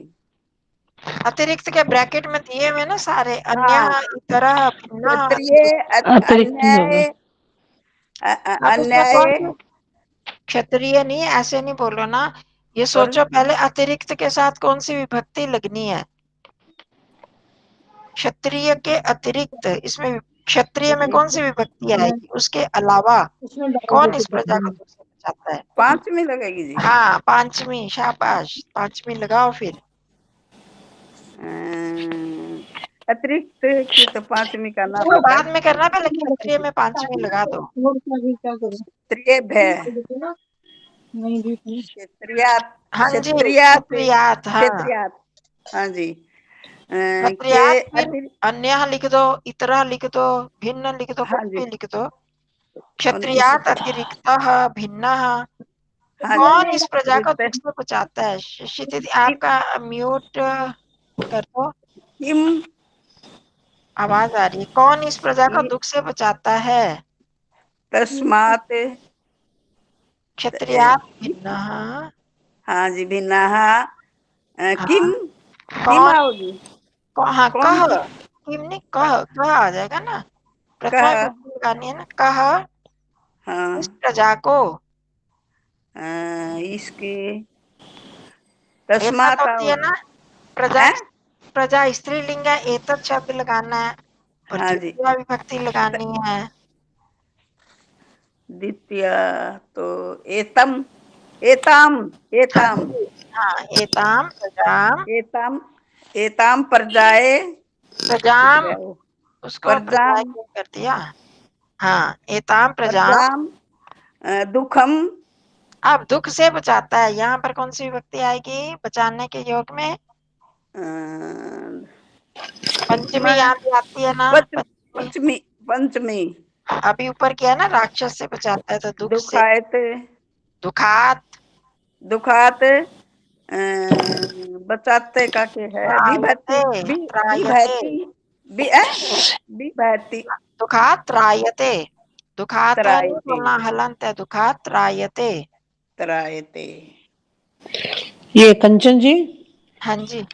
Speaker 1: अतिरिक्त के ब्रैकेट में दिए हुए ना सारे, अन्य,
Speaker 5: हाँ,
Speaker 1: इतरः, भिन्नः,
Speaker 5: क्षत्रिय
Speaker 6: अतिरिक्त ही होगा।
Speaker 5: अन्याय
Speaker 1: अब इसमें कौन
Speaker 5: अन्याय
Speaker 1: सी, क्षत्रिय नहीं, ऐसे नहीं बोलो ना, ये
Speaker 5: और
Speaker 1: सोचो पहले अतिरिक्त के साथ कौन सी विभक्ति लगनी है। क्षत्रिय के अतिरिक्त, इसमें क्षत्रिय में कौन सी विभक्ति आएगी, उसके अलावा
Speaker 7: उसमें डाल
Speaker 1: कौन
Speaker 7: देते
Speaker 1: इस प्रजा को दुख से बचाता है?
Speaker 5: पांचवी लगेगी जी।
Speaker 1: हाँ, पांचवी, शाबाश, पांचवी लगाओ फिर।
Speaker 5: अतिरिक्त की तो पांचवी करना
Speaker 1: वो
Speaker 5: पड़ता है।
Speaker 1: बाद में करना, पहले क्षत्रिय में पांचवी लगा दो।
Speaker 7: क्या करूं?
Speaker 5: क्षत्रिय भय,
Speaker 7: नहीं भी
Speaker 5: क्षत्रियात,
Speaker 1: हाँ जी,
Speaker 5: क्षत्रियात,
Speaker 1: क्षत्रियात, हाँ,
Speaker 5: क्षत्रियात। हाँ जी। के
Speaker 1: क्षत्रियात, फिर
Speaker 5: अतिरिक्त।
Speaker 1: अन्य लिख दो, इतरः लिख दो, भिन्न लिख दो,
Speaker 5: हाँ
Speaker 1: कुछ
Speaker 5: जी।
Speaker 1: भी लिख दो।
Speaker 5: और इस
Speaker 1: क्षत्रियात अतिरिक्तः भिन्नः,
Speaker 5: हाँ
Speaker 1: कौन
Speaker 5: जी
Speaker 1: इस प्रजा को दुख
Speaker 5: अतिरिक्त
Speaker 1: से बचाता है? क्षितिज आपका म्यूट कर दो,
Speaker 5: किम
Speaker 1: आवाज आ रही है। कौन इस प्रजा को दुख से बचाता है?
Speaker 5: तस्मात।
Speaker 1: क्षत्रियात भिन्नः।
Speaker 5: हाँ जी, भिन्ना।
Speaker 1: हाँ,
Speaker 5: किम किम
Speaker 1: कौन,
Speaker 5: आओगी?
Speaker 1: हाँ,
Speaker 5: कौन
Speaker 1: कह,
Speaker 5: सी?
Speaker 1: किम नहीं, कह आ जाएगा ना, प्रथमा
Speaker 5: कह।
Speaker 1: विभक्ति लगानी है ना, कह इस
Speaker 5: हाँ।
Speaker 1: प्रजा को।
Speaker 5: इसकी
Speaker 1: एतत्
Speaker 5: तस्मात
Speaker 1: होती है
Speaker 5: आओगी।
Speaker 1: ना, प्रजा,
Speaker 5: है।
Speaker 1: प्रजा स्त्रीलिंग है, एतत् शब्द लगाना है और
Speaker 5: हाँ जी।
Speaker 1: द्वितीय विभक्ति लगानी है।
Speaker 5: द्वितीय तो एतम, एताम,
Speaker 1: हाँ
Speaker 5: एताम,
Speaker 1: जी, हाँ, एताम प्रजाम,
Speaker 5: एताम, एताम प्रजाए।
Speaker 1: प्रजाम, उसको प्रजा
Speaker 5: प्रजाम,
Speaker 1: क्यों कर दिया? हाँ, एताम प्रजाम।
Speaker 5: प्रजाम दुखम।
Speaker 1: अब दुख से बचाता है, यहाँ पर कौन सी विभक्ति आएगी बचाने के योग में?
Speaker 5: अ,
Speaker 1: पंचमी
Speaker 5: मैं
Speaker 1: यहाँ भी आती है ना,
Speaker 5: पच,
Speaker 1: पंचमी।
Speaker 5: पंचमी, पंचमी।
Speaker 1: अभी ऊपर किया ना, राक्षस से बचाता है, तो दुख से,
Speaker 5: दुखायत,
Speaker 1: दुखात,
Speaker 5: दुखात बचाते का के है विभूति,
Speaker 1: त्रायते, त्रायते,
Speaker 5: विभूति, विभूति।
Speaker 1: दुखात त्रायते, दुखात नहीं
Speaker 5: त्रायते,
Speaker 1: बोलना, हलंत है, दुखात त्रायते।
Speaker 5: त्रायते।
Speaker 6: ये कंचन जी,
Speaker 1: हाँ जी,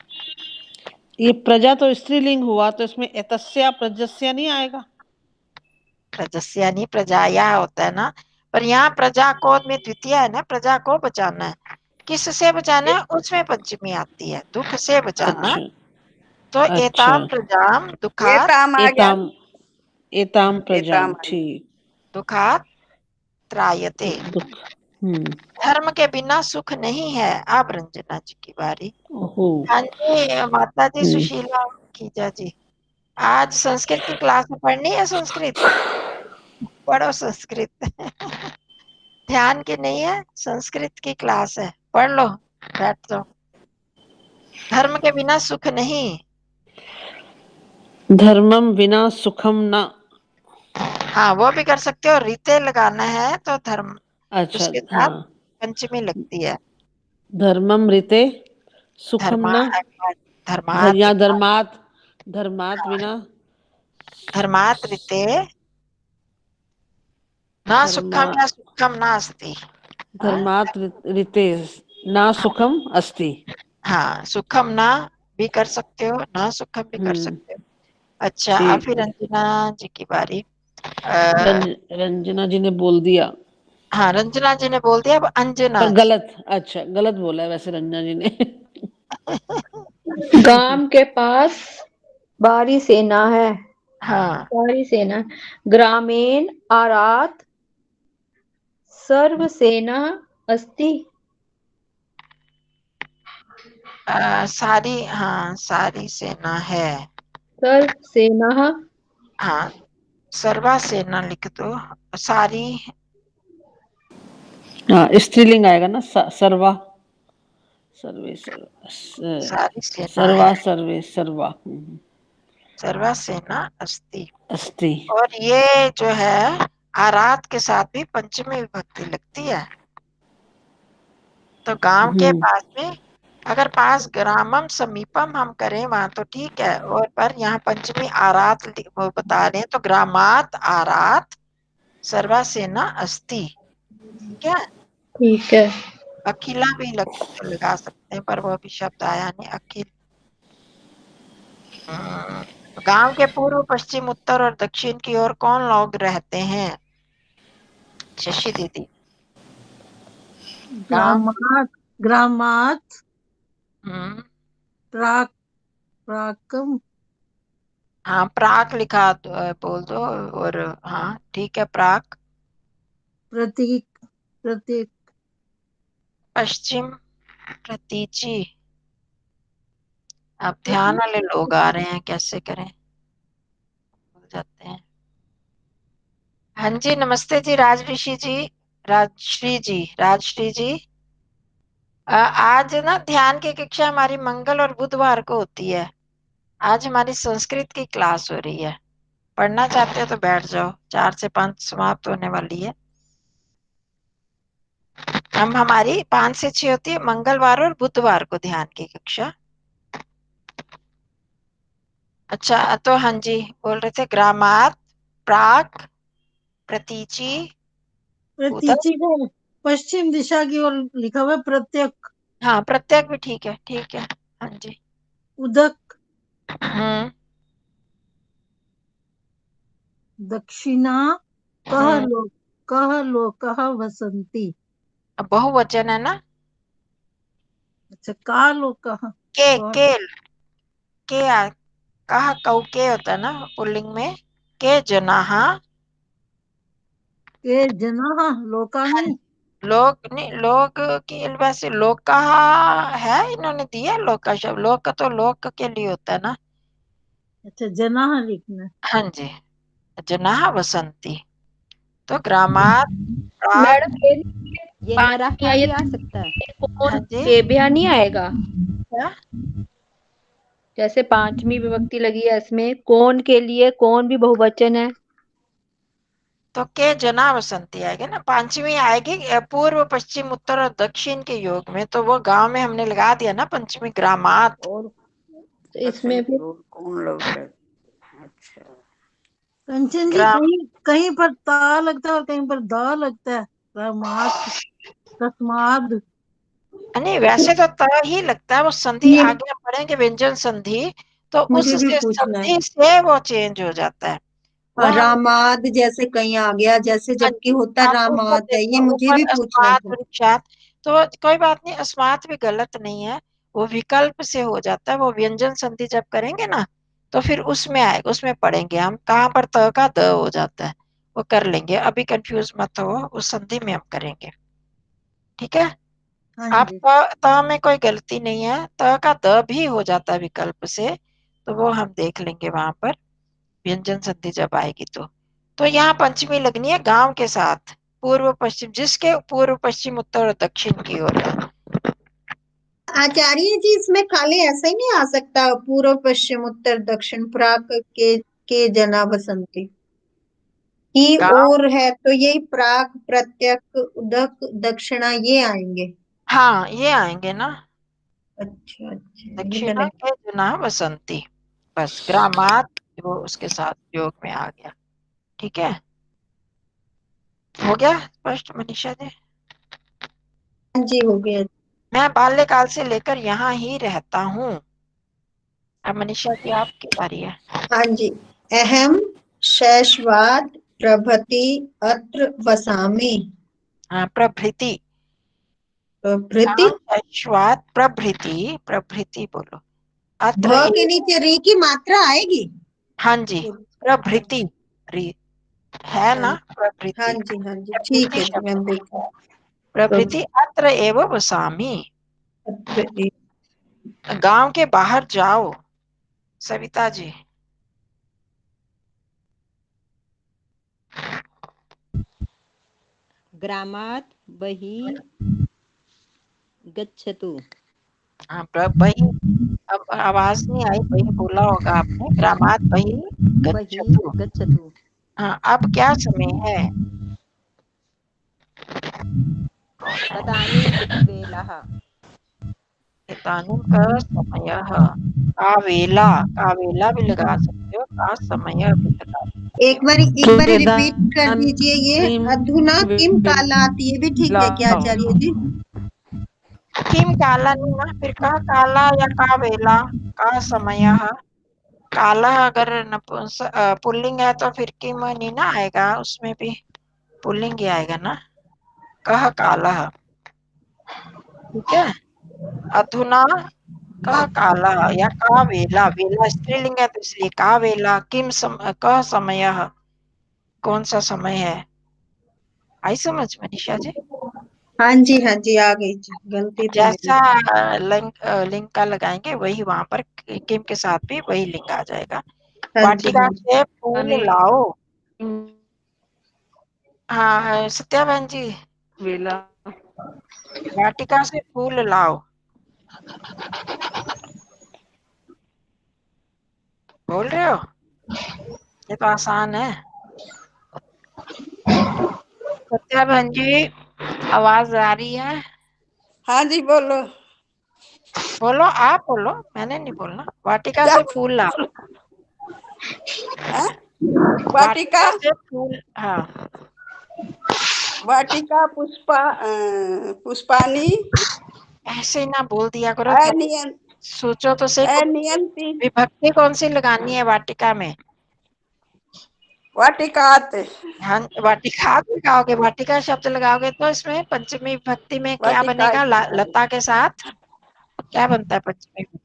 Speaker 6: ये प्रजा तो स्त्रीलिंग हुआ, तो इसमें एतस्या प्रजस्या नहीं आएगा?
Speaker 1: प्रजस्या नहीं, प्रजाया होता है ना, पर यहाँ प्रजा को में द्वितीय है ना, प्रजा को बचाना है। किस से बचाना है? उसमें पंचमी आती है, दुख से बचाना।
Speaker 6: अच्छा,
Speaker 1: तो
Speaker 6: अच्छा।
Speaker 1: एताम प्रजाम
Speaker 5: ये
Speaker 1: दुखात,
Speaker 5: ताम आ गया।
Speaker 6: एताम, एताम
Speaker 5: ये ताम
Speaker 6: प्रजाम,
Speaker 5: आ गया।
Speaker 6: ठीक।
Speaker 1: दुखात त्रायते।
Speaker 6: दुख।
Speaker 1: धर्म के बिना सुख नहीं है। अब रंजना जी की बारी।
Speaker 6: ओहो।
Speaker 1: हाँ जी, माता जी
Speaker 6: हम्म।
Speaker 1: सुशीला खीजा जी, आज संस्कृत की क्लास में पढ़नी है, संस्कृत पढ़ो, संस्कृत ध्यान की नहीं है, संस्कृत की क्लास है, पढ़ लो, बैठ जाओ। धर्म के बिना सुख नहीं।
Speaker 6: धर्मम विना सुखम न।
Speaker 1: हाँ, वो भी कर सकते हो, रीते लगाना है तो धर्म
Speaker 6: अच्छा,
Speaker 1: उसके साथ
Speaker 6: हाँ।
Speaker 1: पंचमी लगती है।
Speaker 6: धर्मम ऋते सुखम
Speaker 1: धर्मा,
Speaker 6: न।
Speaker 1: धर्मात,
Speaker 6: या धर्मात, धर्मात विना।
Speaker 1: धर्मात रीते न
Speaker 6: धर्मा,
Speaker 1: सुखम या सुखम नास्ति। हाँ,
Speaker 6: धर्मात ऋते ना सुखम अस्ति।
Speaker 1: हाँ, सुखम ना भी कर सकते हो, ना सुखम भी कर
Speaker 6: हम्म।
Speaker 1: सकते हो। अच्छा, अब
Speaker 6: ठीक
Speaker 1: फिर
Speaker 6: है।
Speaker 1: रंजना जी की बारी। अ,
Speaker 6: रंजना जी ने बोल दिया
Speaker 1: हाँ, रंजना जी ने बोल दिया, अब अंजना
Speaker 6: पर
Speaker 1: जी।
Speaker 6: गलत। अच्छा, गलत बोला है वैसे रंजना जी ने।
Speaker 2: गाम के पास बारी सेना है।
Speaker 1: हाँ,
Speaker 2: बारी सेना। ग्रामीण आरात सर्व सेना अस्ति।
Speaker 1: सारी, हाँ, सारी सेना है।
Speaker 2: सर्व सेना
Speaker 1: हाँ, सर्वा सेना लिख दो। सारी,
Speaker 6: हाँ, स्त्रीलिंग आएगा ना, सर्वा, सर्वे,
Speaker 1: सारी सेना है।
Speaker 6: सर्वा, सर्वे, सर्वा।
Speaker 1: सर्वा सेना अस्ति।
Speaker 6: अस्ति।
Speaker 1: और ये जो है आरात के साथ भी पंचमी विभक्ति लगती है। तो गांव के पास में, अगर पास ग्रामम समीपम हम करें वहां तो ठीक है, और पर यहाँ पंचमी आरात वो बता रहे हैं, तो ग्रामात आरात सर्वा सेना अस्ति। ठीक है।
Speaker 2: ठीक है।
Speaker 1: अखिला भी लगा सकते हैं, पर वो भी शब्द आया नहीं, अखिल। गांव के पूर्व पश्चिम उत्तर और दक्षिण की ओर कौन लोग रहते हैं? शशि दीदी। गांव,
Speaker 7: ग्रामात ग्रामात
Speaker 1: हम्म,
Speaker 7: प्राक प्राकम
Speaker 1: हाँ, प्राक लिखा बोल दो। और हाँ, ठीक है, प्राक।
Speaker 7: प्रतीक प्रतीक
Speaker 1: पश्चिम प्रतीची। अब ध्यान
Speaker 7: प्रतीक
Speaker 1: वाले लोग आ रहे हैं, कैसे करें, भूल जाते हैं। हाँ जी, नमस्ते जी, राजऋषि जी, राजश्री जी, राजश्री जी। आज ना ध्यान की कक्षा हमारी मंगल और बुधवार को होती है। आज हमारी संस्कृत की क्लास हो रही है। पढ़ना चाहते हो तो बैठ जाओ, 4 से 5 समाप्त होने वाली है। हम हमारी 5 से 6 होती है मंगलवार और बुधवार को ध्यान की कक्षा। अच्छा, तो हाँ जी, बोल रहे थे ग्रामात, प्राक, प्रतीची, उदक।
Speaker 7: प्रतीची को पश्चिम दिशा की ओर लिखा हुआ है, प्रत्यक
Speaker 1: हाँ, प्रत्येक भी ठीक है, ठीक है। हाँ जी।
Speaker 7: उदक
Speaker 1: हम्म,
Speaker 7: दक्षिणा कह
Speaker 1: हम्म।
Speaker 7: लो कह लो कह वसंती।
Speaker 1: अब बहुवचन है ना।
Speaker 7: अच्छा, का लो कह
Speaker 1: के,
Speaker 7: कौन
Speaker 1: केल, के कहा कऊ के होता है ना पुल्लिंग में। के जनाहा।
Speaker 7: के जना लोका
Speaker 1: हाँ,
Speaker 7: नहीं।
Speaker 1: लोग नहीं, लोग की वैसे लोग कहा है, इन्होंने दिया लोग का शब्द। लोग का तो लोग के लिए होता है ना।
Speaker 7: अच्छा, जना लिखना है।
Speaker 1: हाँ जी, जनाहा वसंती। तो ग्रामार, प्राक।
Speaker 2: मैडम ये
Speaker 3: ये
Speaker 2: पांचवी
Speaker 3: नराख्या भी आ
Speaker 2: आयत
Speaker 3: सकता है।
Speaker 2: कौन
Speaker 1: हाँ जी,
Speaker 2: केब्या नहीं आएगा?
Speaker 1: क्या?
Speaker 2: जैसे पांचवी विभक्ति लगी है, इसमें कौन के लिए कौन भी बहुवचन है।
Speaker 1: तो के जना वसंती आएगी ना, पांचवी आएगी पूर्व पश्चिम उत्तर और दक्षिण के योग में, तो वो गांव में हमने लगा दिया ना पंचमी, ग्रामात।
Speaker 3: और
Speaker 2: तो
Speaker 5: अच्छा,
Speaker 2: इसमें
Speaker 5: ये
Speaker 2: भी
Speaker 5: लोग कौन लोग रहते? अच्छा,
Speaker 7: कंचन जी,
Speaker 1: ग्राम,
Speaker 7: कहीं कहीं पर ता लगता है और कहीं पर दा लगता है। रामात तस्माद।
Speaker 1: नहीं, वैसे तो त ही लगता है, वो संधि
Speaker 7: ये
Speaker 1: आगे हम पढ़ेंगे, व्यंजन संधि। तो
Speaker 7: मुझे भी
Speaker 1: उससे
Speaker 7: पूछना है।
Speaker 1: संधि से वो चेंज हो जाता है। वो
Speaker 4: हाँ,
Speaker 1: हम,
Speaker 4: रामाद जैसे कहीं आ गया, जैसे
Speaker 1: हाँ
Speaker 4: जबकि
Speaker 1: जी,
Speaker 4: होता
Speaker 1: आप ऊपर
Speaker 4: रामात है, ये
Speaker 1: देखो,
Speaker 4: मुझे
Speaker 1: ऊपर
Speaker 4: भी पूछना
Speaker 1: अस्मात
Speaker 4: था।
Speaker 1: वृक्षात। तो कोई बात नहीं, अस्मात भी गलत नहीं है, वो विकल्प से हो जाता है। वो व्यंजन संधि जब करेंगे ना, तो फिर उसमें आएगा, उसमें पढ़ेंगे हम कहाँ पर त का द हो जाता है। वो कर लेंगे, अभी कंफ्यूज मत हो, उस संधि में हम करेंगे। ठीक है।
Speaker 7: हाँ
Speaker 1: आप
Speaker 7: जी।
Speaker 1: त में कोई गलती नहीं है, त का द भी हो जाता है विकल्प से। तो वो हम देख लेंगे वहां पर, व्यंजन संधि जब आएगी तो यहाँ पंचमी लगनी है गांव के साथ, पूर्व पश्चिम, जिसके पूर्व पश्चिम उत्तर और दक्षिण की ओर है।
Speaker 4: आचार्य जी, इसमें खाली ऐसा ही नहीं आ सकता, पूर्व पश्चिम उत्तर दक्षिण, प्राक के जना बसंती की
Speaker 1: गांव,
Speaker 4: ओर है, तो यही प्राक, प्रत्यक, उदक, दक्षिणा ये आएंगे।
Speaker 1: हाँ, ये आएंगे ना।
Speaker 4: अच्छा अच्छा, ये
Speaker 1: दक्षिणा
Speaker 4: मैंने।
Speaker 1: के जना बसंती, बस ग्रामात वो उसके साथ योग में आ गया। ठीक है, हो गया स्पष्ट मनीषा जी?
Speaker 4: हाँ जी, हो गया।
Speaker 1: मैं बाल्यकाल से लेकर यहाँ ही रहता हूँ। अब मनीषा जी आपकी बारी है।
Speaker 4: हाँ जी। अहम शैशवाद प्रभृति अत्र वसामि।
Speaker 1: हाँ, प्रभृति।
Speaker 4: प्रभृति
Speaker 1: शैशवाद प्रभृति, प्रभृति बोलो। अत्र
Speaker 4: भ के नीचे री की मात्रा आएगी।
Speaker 1: हाँ जी, प्रभृति री है ना,
Speaker 4: हाँ
Speaker 1: प्रभृति।
Speaker 4: जी, हाँ जी, ठीक
Speaker 1: प्रभृति
Speaker 4: है जी,
Speaker 1: शब्द
Speaker 4: मैम देख
Speaker 1: प्रभृति अत्र एव वसामि।
Speaker 4: अत्र
Speaker 1: गांव के बाहर जाओ, सविता जी।
Speaker 3: ग्रामात् बहिः गच्छतु।
Speaker 1: हाँ, बही। अब आवाज नहीं आई, बही बोला होगा आपने। ग्रामात् बही
Speaker 3: बहिः
Speaker 1: गच्छतु।
Speaker 3: गच्छतु।
Speaker 1: हाँ, अब क्या समय है?
Speaker 3: तदानीं वेलः।
Speaker 1: इदानीं का समय, का वेला, का वेला भी लगा सकते हो, का समय भी लगा सकते
Speaker 4: एक बारी रिपीट कर दीजिए ये। अधुना किम कालात, ये भी ठीक है क्या आचार्य जी?
Speaker 1: हो। किम काला नहीं ना, फिर का काला या का वेला, का समय। काला अगर पुल्लिंग है तो फिर किम नहीं ना आएगा, उसमें भी पुल्लिंग ही आएगा ना। कह काला, ठीक है। अधुना कह काला या का वेला, वेला स्त्रीलिंग है तो इसलिए का वेला। किम कह समय, कौन सा समय है। आई समझ मनीषा जी?
Speaker 4: हाँ जी, हाँ जी, आ गई जी, गलती थी मेरी।
Speaker 1: जैसा लिंक का लगाएंगे वही वहां पर किम के साथ भी वही लिंक आ जाएगा।
Speaker 4: हाँ जी,
Speaker 1: वाटिका
Speaker 4: हाँ
Speaker 1: से फूल लाओ। हाँ सत्या बहन जी,
Speaker 6: वेला
Speaker 1: वाटिका से फूल लाओ। बोल रहे हो? ये तो आसान है। सत्या बहन जी, आवाज आ रही है?
Speaker 5: हाँ जी बोलो।
Speaker 1: बोलो, आप बोलो, मैंने नहीं बोलना। वाटिका
Speaker 5: क्या?
Speaker 1: से फूल लाओ।
Speaker 5: हाँ? वाटिका
Speaker 1: वाटिका से फूल, हाँ।
Speaker 5: वाटिका पुष्पानी
Speaker 1: ऐसे ही ना बोल दिया करो,
Speaker 5: अनियन
Speaker 1: सोचो तो सही।
Speaker 5: अनियंती
Speaker 1: विभक्ति कौन सी लगानी है वाटिका में?
Speaker 5: वाटिकात
Speaker 1: हाँ, वाटिका लगाओगे, वाटिका शब्द लगाओगे तो इसमें पंचमी विभक्ति में क्या
Speaker 5: वाटिका
Speaker 1: बनेगा? लता के साथ क्या बनता है पंचमी में?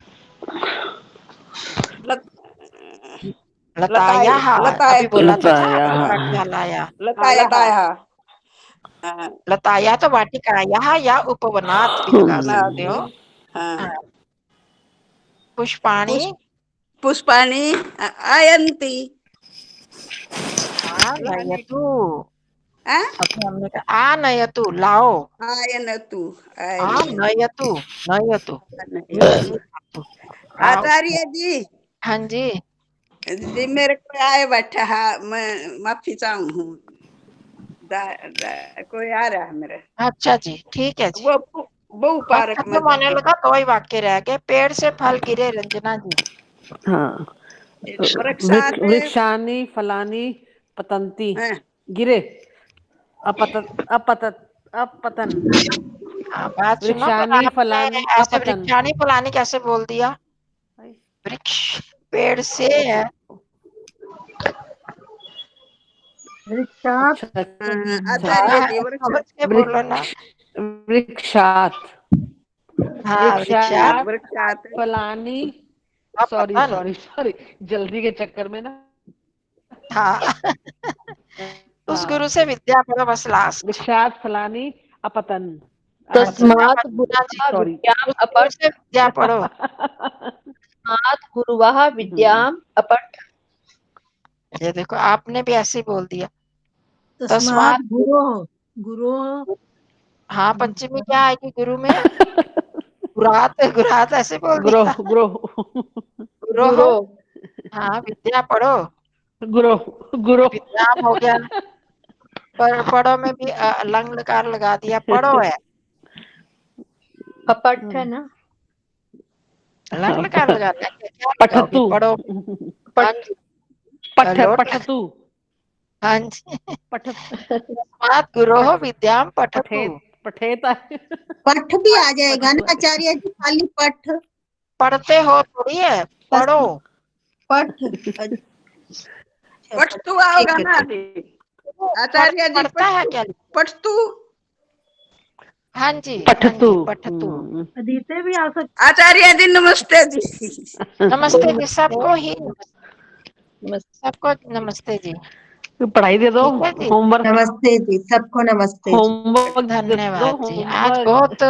Speaker 1: लताया।
Speaker 5: लताया
Speaker 1: अभी बोला था ना,
Speaker 6: लताया
Speaker 1: लता क्या लाया।
Speaker 5: लताया
Speaker 1: लताया तो वाटिकाया या उपवनात भी लगा सकते हो। हाँ, पुष्पाणी
Speaker 5: पुष्पाणी आयंती
Speaker 1: नयतु।
Speaker 5: हाँ?
Speaker 1: अभी हमने कहा आ नयतु, लाओ।
Speaker 5: आयनतु
Speaker 1: आ नयतु, नयतु।
Speaker 5: आचार्य जी
Speaker 1: हाँ जी,
Speaker 5: जी मेरे को आए बैठा है, मैं माफी चाहूँ हूँ। कोई आ रहा है मेरे।
Speaker 1: अच्छा जी, ठीक है जी।
Speaker 5: वो बहु
Speaker 1: बस
Speaker 5: पार्क में
Speaker 1: खत्म होने लगा, दो ही वाक्य रह गए। पेड़ से फल गिरे, रंजना जी।
Speaker 6: हाँ,
Speaker 5: वृक्षात
Speaker 6: वृक्षानि फलानि पतन्ति। गिरे, अपतन।
Speaker 1: हाँ, बात सुनो, पर
Speaker 6: वृक्षानि
Speaker 1: आपने
Speaker 6: फलानि
Speaker 1: ऐसे
Speaker 6: अपतन।
Speaker 1: वृक्षाणी फलानी कैसे बोल दिया? वृक्ष पेड़ से है।
Speaker 7: वृक्षात
Speaker 6: अच्छा,
Speaker 5: आचार्य जी
Speaker 1: समझ के बोलो ना।
Speaker 6: वृक्षात
Speaker 1: हाँ, वृक्षात
Speaker 5: वृक्षात
Speaker 6: फलानी। सॉरी
Speaker 1: अपतन।
Speaker 6: सॉरी सॉरी, जल्दी के चक्कर में ना।
Speaker 1: हाँ, उस
Speaker 6: हाँ,
Speaker 1: गुरु से विद्या पढ़ो बस लास्ट।
Speaker 6: वृक्षात फलानी अपतन।
Speaker 2: तस्मात्
Speaker 1: जी,
Speaker 6: सॉरी।
Speaker 2: विद्याम्
Speaker 1: उस गुरु से विद्या पढ़ो।
Speaker 2: तस्मात् गुरुवः विद्याम् अपठ।
Speaker 1: ये देखो, आपने भी ऐसे ही बोल दिया।
Speaker 7: तस्मात् गुरो
Speaker 1: हाँ, पंचमी क्या आएगी गुरु में? गुरात ऐसे बोल
Speaker 6: ग्रो
Speaker 1: दिया।
Speaker 6: ग्रो
Speaker 1: गुरु हो। हाँ, विद्या पढ़ो।
Speaker 6: Grow grow.
Speaker 1: विद्याम हो गया। पढ़ो में भी लंग लकार लगा दिया, पढ़ो है।
Speaker 2: अपठ है ना।
Speaker 1: लंग लकार लगा दिया, क्या लगाओगे?
Speaker 6: पठतु।
Speaker 1: पढ़ो। हाँ जी, लोट।
Speaker 6: पठतु।
Speaker 1: हाँ जी।
Speaker 6: पठत
Speaker 1: तस्मात् गुरोः विद्याम पठतु।
Speaker 6: पठेता।
Speaker 4: पठ भी आ जाएगा ना आचार्य जी, खाली पठ।
Speaker 1: पढ़ते हो थोड़ी है, पढ़ो।
Speaker 4: पठ अच्छा,
Speaker 5: पठतु
Speaker 4: ठीक
Speaker 5: आओगा
Speaker 4: है,
Speaker 5: ना
Speaker 4: ठीक।
Speaker 5: जी आचार्य जी
Speaker 1: पढ़ता है क्या?
Speaker 5: पठतु
Speaker 1: हाँ जी, हाँ
Speaker 6: पठतु
Speaker 1: जी, पठतु।
Speaker 7: अदिति भी आ सकती
Speaker 5: आचार्य जी नमस्ते जी।
Speaker 1: नमस्ते जी, सबको ही
Speaker 3: नमस्ते।
Speaker 1: सबको नमस्ते जी।
Speaker 6: पढ़ाई दे दो,
Speaker 1: ठीक है जी।
Speaker 6: होमवर्क
Speaker 4: नमस्ते जी, सबको नमस्ते जी।
Speaker 6: होमवर्क दे दो,
Speaker 1: धन्यवाद जी। आज
Speaker 6: होमवर्क।
Speaker 1: बहुत